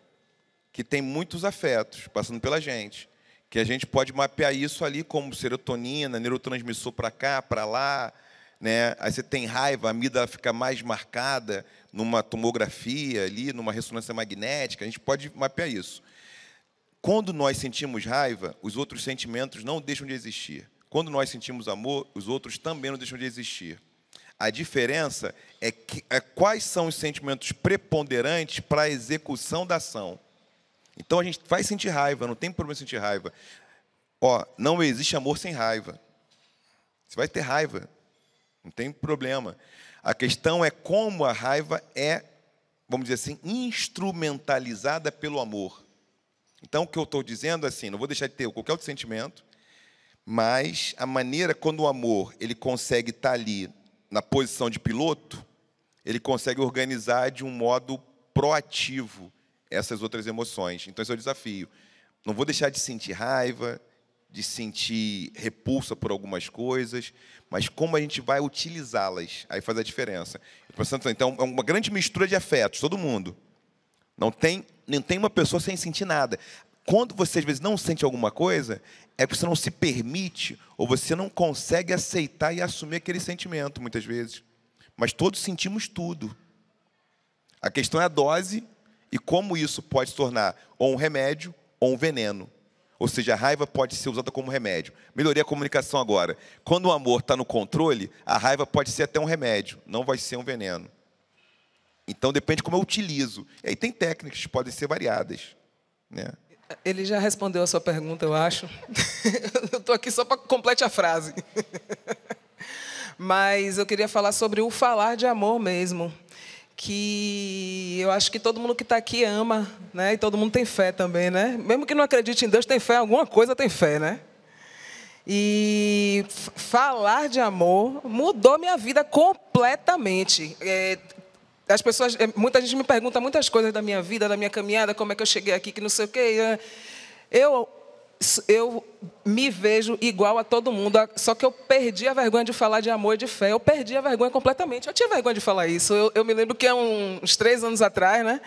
que tem muitos afetos passando pela gente, que a gente pode mapear isso ali como serotonina, neurotransmissor para cá, para lá, né? Aí você tem raiva, a amígdala fica mais marcada numa tomografia ali, numa ressonância magnética, a gente pode mapear isso. Quando nós sentimos raiva, os outros sentimentos não deixam de existir. Quando nós sentimos amor, os outros também não deixam de existir. A diferença é quais são os sentimentos preponderantes para a execução da ação. Então, a gente vai sentir raiva, não tem problema sentir raiva. Não existe amor sem raiva. Você vai ter raiva, não tem problema. A questão é como a raiva é, vamos dizer assim, instrumentalizada pelo amor. Então, o que eu estou dizendo é assim, não vou deixar de ter qualquer outro sentimento, mas a maneira quando o amor ele consegue estar ali na posição de piloto, ele consegue organizar de um modo proativo essas outras emoções. Então, esse é o desafio. Não vou deixar de sentir raiva, de sentir repulsa por algumas coisas, mas como a gente vai utilizá-las, aí faz a diferença. Então, é uma grande mistura de afetos, todo mundo. Não tem uma pessoa sem sentir nada. Quando você, às vezes, não sente alguma coisa, é porque você não se permite ou você não consegue aceitar e assumir aquele sentimento, muitas vezes. Mas todos sentimos tudo. A questão é a dose e como isso pode se tornar ou um remédio ou um veneno. Ou seja, a raiva pode ser usada como remédio. Melhorei a comunicação agora. Quando o amor está no controle, a raiva pode ser até um remédio, não vai ser um veneno. Então, depende de como eu utilizo. E aí tem técnicas que podem ser variadas, né? Ele já respondeu a sua pergunta, eu acho. Eu estou aqui só para completar a frase. Mas eu queria falar sobre o falar de amor mesmo. Que eu acho que todo mundo que está aqui ama, né? E todo mundo tem fé também, né? Mesmo que não acredite em Deus, tem fé em alguma coisa, tem fé, né? E falar de amor mudou minha vida completamente. As pessoas, muita gente me pergunta muitas coisas da minha vida, da minha caminhada, como é que eu cheguei aqui, que não sei o quê. Eu me vejo igual a todo mundo, só que eu perdi a vergonha de falar de amor e de fé. Eu perdi a vergonha completamente. Eu tinha vergonha de falar isso. Eu me lembro que há uns 3 anos atrás, né,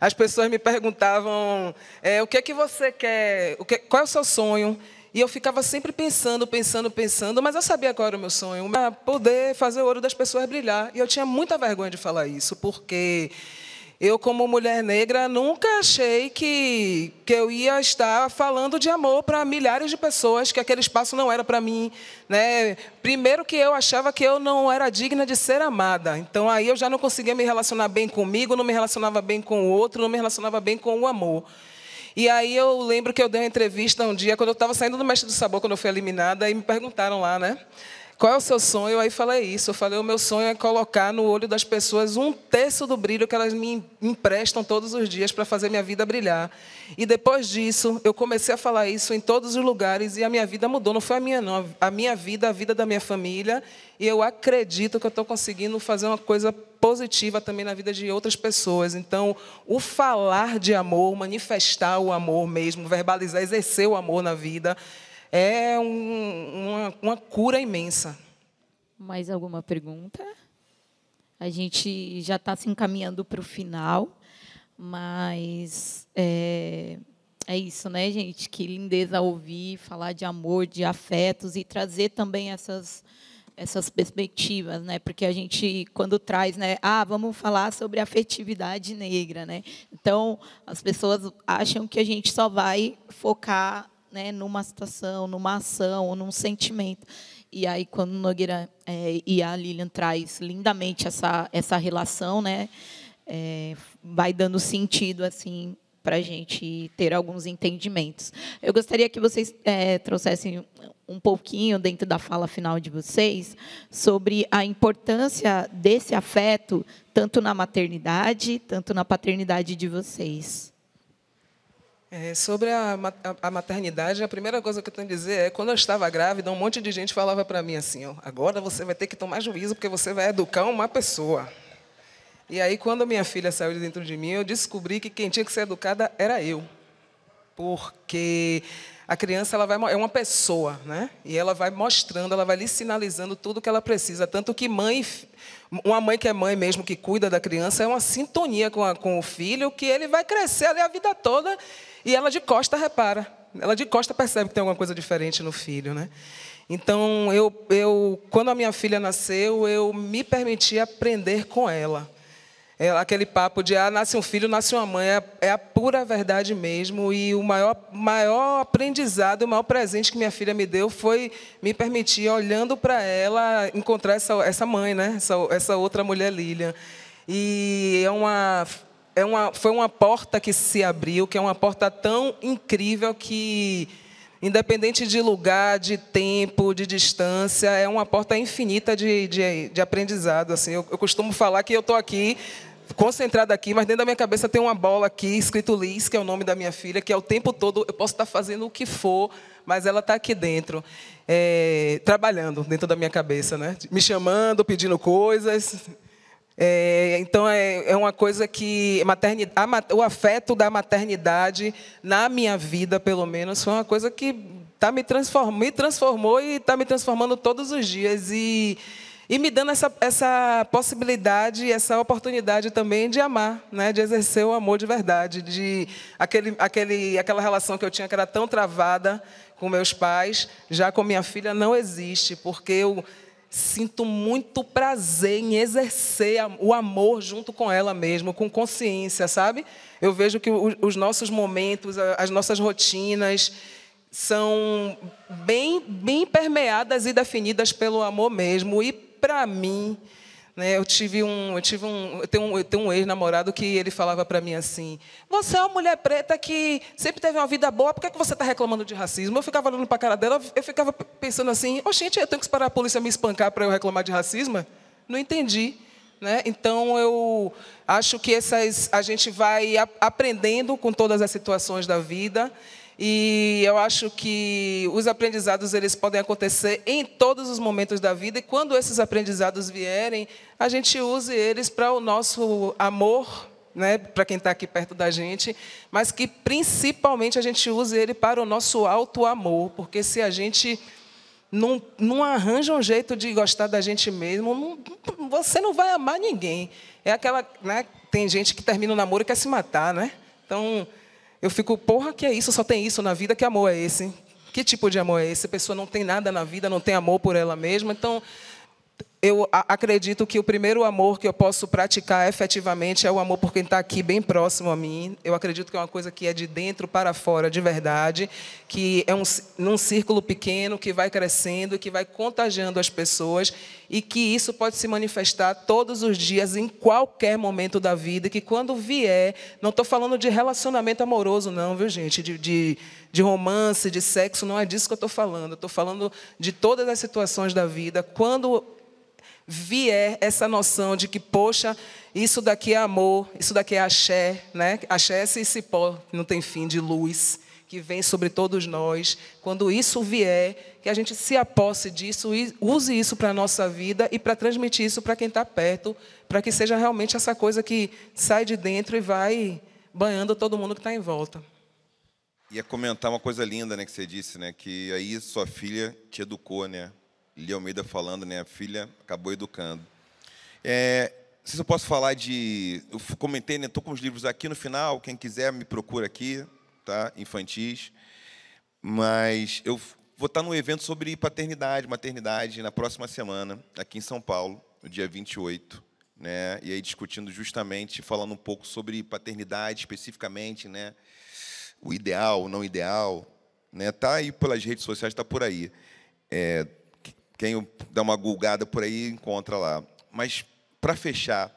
as pessoas me perguntavam o que é que você quer, qual é o seu sonho? E eu ficava sempre pensando, mas eu sabia qual era o meu sonho, poder fazer o ouro das pessoas brilhar. E eu tinha muita vergonha de falar isso, porque eu, como mulher negra, nunca achei que eu ia estar falando de amor para milhares de pessoas, que aquele espaço não era para mim, né? Primeiro que eu achava que eu não era digna de ser amada. Então, aí eu já não conseguia me relacionar bem comigo, não me relacionava bem com o outro, não me relacionava bem com o amor. E aí eu lembro que eu dei uma entrevista um dia, quando eu estava saindo do Mestre do Sabor, quando eu fui eliminada, e me perguntaram lá, né? Qual é o seu sonho? Eu aí falei isso. Eu falei, o meu sonho é colocar no olho das pessoas 1/3 do brilho que elas me emprestam todos os dias para fazer minha vida brilhar. E depois disso, eu comecei a falar isso em todos os lugares e a minha vida mudou. Não foi a minha, não. A minha vida, a vida da minha família. E eu acredito que eu estou conseguindo fazer uma coisa positiva também na vida de outras pessoas. Então, o falar de amor, manifestar o amor mesmo, verbalizar, exercer o amor na vida, é uma cura imensa. Mais alguma pergunta? A gente já está se encaminhando para o final, mas é isso, né, gente? Que lindeza ouvir, falar de amor, de afetos e trazer também essas perspectivas, né? Porque a gente, quando traz, né, vamos falar sobre afetividade negra, né? Então, as pessoas acham que a gente só vai focar, né, numa situação, numa ação, ou num sentimento. E aí, quando o Nogueira e a Lilian traz lindamente essa relação, né, vai dando sentido assim para a gente ter alguns entendimentos. Eu gostaria que vocês trouxessem um pouquinho, dentro da fala final de vocês, sobre a importância desse afeto, tanto na maternidade, tanto na paternidade de vocês. Sobre a maternidade, a primeira coisa que eu tenho a dizer é, quando eu estava grávida, um monte de gente falava para mim assim, agora você vai ter que tomar juízo, porque você vai educar uma pessoa. E aí, quando a minha filha saiu de dentro de mim, eu descobri que quem tinha que ser educada era eu. Porque a criança é uma pessoa, né? E ela vai mostrando, ela vai lhe sinalizando tudo o que ela precisa. Tanto que uma mãe que é mãe mesmo, que cuida da criança, é uma sintonia com o filho, que ele vai crescer ali a vida toda e ela de costa repara. Ela de costa percebe que tem alguma coisa diferente no filho, né? Então, quando a minha filha nasceu, eu me permiti aprender com ela. Aquele papo de nasce um filho, nasce uma mãe, é a pura verdade mesmo. E o maior aprendizado, o maior presente que minha filha me deu foi me permitir, olhando para ela, encontrar essa mãe, né? Essa outra mulher, Lilian. E foi uma porta que se abriu, que é uma porta tão incrível que, independente de lugar, de tempo, de distância, é uma porta infinita de aprendizado. Assim, eu costumo falar que eu estou aqui, concentrada aqui, mas dentro da minha cabeça tem uma bola aqui, escrito Liz, que é o nome da minha filha, que é o tempo todo, eu posso estar fazendo o que for, mas ela está aqui dentro, trabalhando dentro da minha cabeça, né? Me chamando, pedindo coisas. Então, é uma coisa que o afeto da maternidade, na minha vida, pelo menos, foi uma coisa que me transformou e está me transformando todos os dias. E me dando essa possibilidade, essa oportunidade também de amar, né? De exercer o amor de verdade. Aquela relação que eu tinha, que era tão travada com meus pais, já com minha filha não existe, porque eu sinto muito prazer em exercer o amor junto com ela mesmo, com consciência, sabe? Eu vejo que os nossos momentos, as nossas rotinas são bem permeadas e definidas pelo amor mesmo. E, para mim, né, eu tenho um ex-namorado que ele falava para mim assim: você é uma mulher preta que sempre teve uma vida boa, por que você está reclamando de racismo? Eu ficava olhando para a cara dela, eu ficava pensando assim: gente, eu tenho que esperar a polícia me espancar para eu reclamar de racismo? Não entendi. Né? Então, eu acho que a gente vai aprendendo com todas as situações da vida. E eu acho que os aprendizados eles podem acontecer em todos os momentos da vida, e quando esses aprendizados vierem, a gente use eles para o nosso amor, né, para quem está aqui perto da gente, mas que principalmente a gente use ele para o nosso auto-amor, porque se a gente não arranja um jeito de gostar da gente mesmo, você não vai amar ninguém. É aquela, né, tem gente que termina o namoro e quer se matar, né? Então, eu fico, porra, que é isso? Só tem isso na vida? Que amor é esse? Que tipo de amor é esse? A pessoa não tem nada na vida, não tem amor por ela mesma. Então, eu acredito que o primeiro amor que eu posso praticar efetivamente é o amor por quem está aqui bem próximo a mim. Eu acredito que é uma coisa que é de dentro para fora, de verdade, que é num círculo pequeno, que vai crescendo, que vai contagiando as pessoas, e que isso pode se manifestar todos os dias, em qualquer momento da vida, e que quando vier, não estou falando de relacionamento amoroso não, viu, gente? De romance, de sexo, não é disso que eu estou falando. Eu estou falando de todas as situações da vida. Quando vier essa noção de que, poxa, isso daqui é amor, isso daqui é axé, né? Axé é esse cipó que não tem fim, de luz, que vem sobre todos nós. Quando isso vier, que a gente se aposse disso e use isso para a nossa vida e para transmitir isso para quem está perto, para que seja realmente essa coisa que sai de dentro e vai banhando todo mundo que está em volta. Ia comentar uma coisa linda, né, que você disse, né, que aí sua filha te educou, né? Lili Almeida falando, né? A filha acabou educando. Não sei se eu posso falar eu comentei, né? Estou com os livros aqui no final, quem quiser me procura aqui, tá? Infantis. Mas eu vou estar num evento sobre paternidade, maternidade, na próxima semana, aqui em São Paulo, no dia 28. Né? E aí discutindo justamente, falando um pouco sobre paternidade especificamente, né? O ideal, o não ideal. Né? Tá aí pelas redes sociais, está por aí. Quem dá uma gulgada por aí, encontra lá. Mas, para fechar,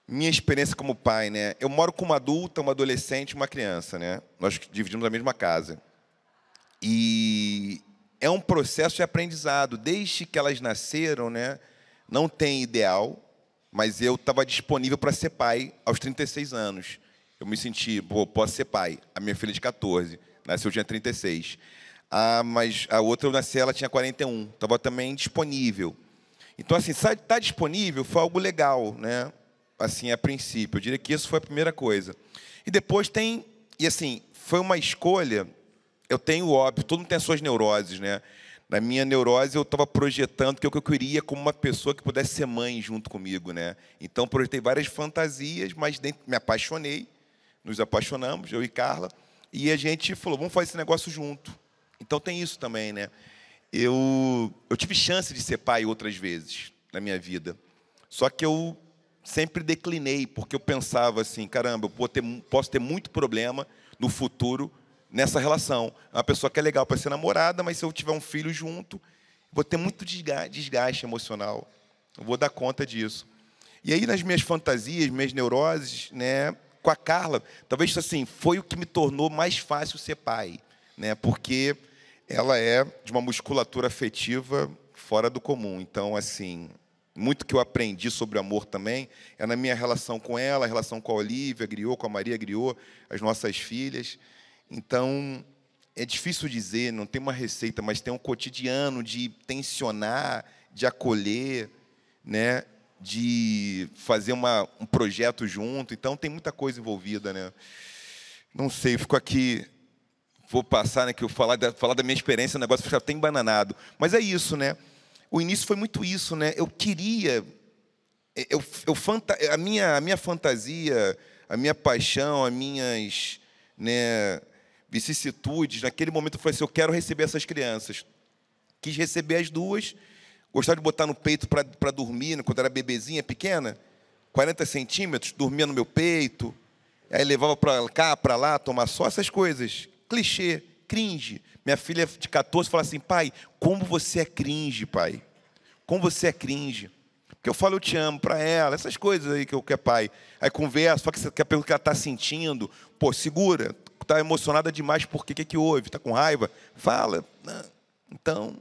minha experiência como pai, né? Eu moro com uma adulta, uma adolescente e uma criança, né? Nós dividimos a mesma casa. E é um processo de aprendizado. Desde que elas nasceram, né? Não tem ideal, mas eu estava disponível para ser pai aos 36 anos. Eu me senti, posso ser pai. A minha filha de 14, nasceu, eu tinha 36. Mas a outra eu nasci, ela tinha 41. Estava também disponível. Então, assim, estar disponível foi algo legal, né? assim, a princípio. Eu diria que isso foi a primeira coisa. E depois tem... E, assim, foi uma escolha... Eu tenho óbvio, todo mundo tem as suas neuroses, né? Na minha neurose, eu estava projetando que eu queria como uma pessoa que pudesse ser mãe junto comigo, né? Então, projetei várias fantasias, mas me apaixonei, nos apaixonamos, eu e Carla, e a gente falou, vamos fazer esse negócio junto. Então, tem isso também, né? Eu tive chance de ser pai outras vezes na minha vida, só que eu sempre declinei, porque eu pensava assim, caramba, eu posso ter muito problema no futuro nessa relação. É uma pessoa que é legal para ser namorada, mas se eu tiver um filho junto, vou ter muito desgaste emocional. Eu vou dar conta disso. E aí, nas minhas fantasias, minhas neuroses, né, com a Carla, talvez assim, foi o que me tornou mais fácil ser pai, né, porque ela é de uma musculatura afetiva fora do comum. Então, assim, muito que eu aprendi sobre amor também é na minha relação com ela, a relação com a Olivia, Griot, com a Maria Griot, as nossas filhas. Então, é difícil dizer, não tem uma receita, mas tem um cotidiano de tensionar, de acolher, né? De fazer um projeto junto. Então, tem muita coisa envolvida, né? Não sei, eu fico aqui, vou passar, né, que eu falar da minha experiência, o negócio fica até embananado. Mas é isso, né? O início foi muito isso, né? Eu queria... a minha fantasia, a minha paixão, as minhas... né, vicissitudes, naquele momento eu falei assim, eu quero receber essas crianças. Quis receber as duas, gostava de botar no peito para dormir, quando era bebezinha, pequena, 40 centímetros, dormia no meu peito, aí levava para cá, para lá, tomar só essas coisas. Clichê, cringe. Minha filha de 14 fala assim, pai, como você é cringe, pai? Como você é cringe? Porque eu falo, eu te amo para ela, essas coisas aí que eu quero, pai. Aí conversa, fala que você quer perguntar o que ela está sentindo. Pô, segura, está emocionada demais, por quê? O que houve? Está com raiva? Fala. Então,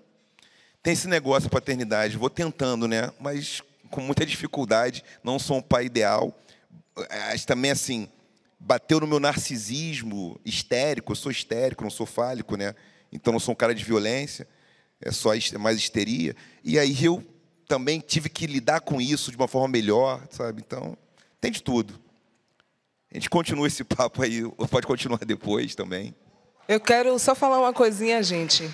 tem esse negócio de paternidade. Vou tentando, né? Mas com muita dificuldade. Não sou um pai ideal. Mas também, assim, bateu no meu narcisismo histérico. Eu sou histérico, não sou fálico, né? Então, não sou um cara de violência. É só mais histeria. E aí eu também tive que lidar com isso de uma forma melhor, sabe? Então, tem de tudo. A gente continua esse papo aí, ou pode continuar depois também. Eu quero só falar uma coisinha, gente.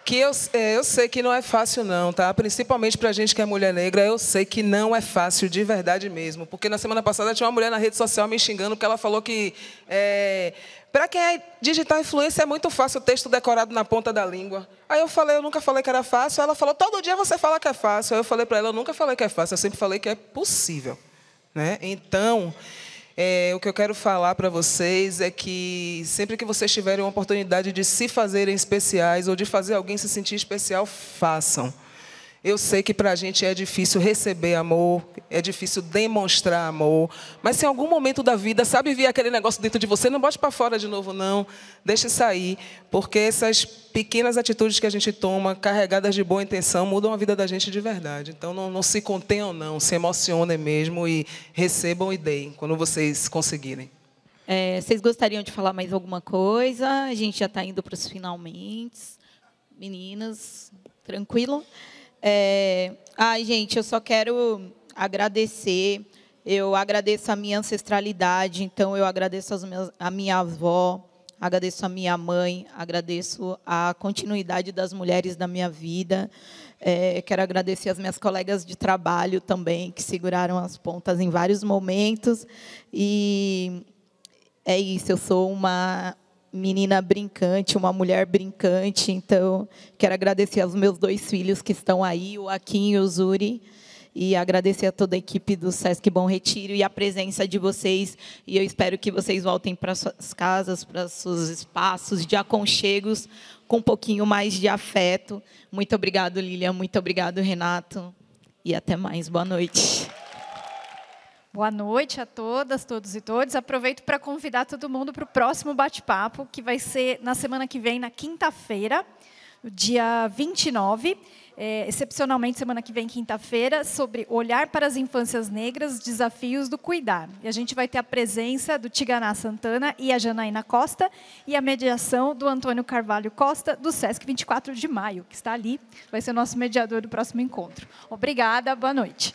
Que eu sei que não é fácil, não, tá? Principalmente para a gente que é mulher negra, eu sei que não é fácil, de verdade mesmo. Porque na semana passada tinha uma mulher na rede social me xingando, porque ela falou que... para quem é digital influencer, é muito fácil o texto decorado na ponta da língua. Aí eu falei, eu nunca falei que era fácil. Ela falou, todo dia você fala que é fácil. Aí eu falei para ela, eu nunca falei que é fácil, eu sempre falei que é possível. Né? Então, o que eu quero falar para vocês é que sempre que vocês tiverem uma oportunidade de se fazerem especiais ou de fazer alguém se sentir especial, façam. Eu sei que para a gente é difícil receber amor, é difícil demonstrar amor, mas se em algum momento da vida, sabe, vir aquele negócio dentro de você, não bote para fora de novo, não. Deixe sair, porque essas pequenas atitudes que a gente toma, carregadas de boa intenção, mudam a vida da gente de verdade. Então, não se contenham, não, se emocionem mesmo e recebam e deem, quando vocês conseguirem. Vocês gostariam de falar mais alguma coisa? A gente já está indo para os finalmente. Meninas, tranquilo? Gente, eu só quero agradecer. Eu agradeço a minha ancestralidade, então eu agradeço a minha avó, agradeço a minha mãe, agradeço a continuidade das mulheres da minha vida. Quero agradecer as minhas colegas de trabalho também, que seguraram as pontas em vários momentos. E é isso, eu sou uma menina brincante, uma mulher brincante, então quero agradecer aos meus 2 filhos que estão aí, o Akin e o Zuri, e agradecer a toda a equipe do Sesc Bom Retiro e a presença de vocês, e eu espero que vocês voltem para suas casas, para seus espaços de aconchegos, com um pouquinho mais de afeto. Muito obrigado, Lilian, muito obrigado, Renato, e até mais. Boa noite. Boa noite a todas, todos e todas. Aproveito para convidar todo mundo para o próximo bate-papo, que vai ser na semana que vem, na quinta-feira, dia 29. Excepcionalmente, semana que vem, quinta-feira, sobre olhar para as infâncias negras, desafios do cuidar. E a gente vai ter a presença do Tiganá Santana e a Janaína Costa e a mediação do Antônio Carvalho Costa, do Sesc 24 de Maio, que está ali, vai ser o nosso mediador do próximo encontro. Obrigada, boa noite.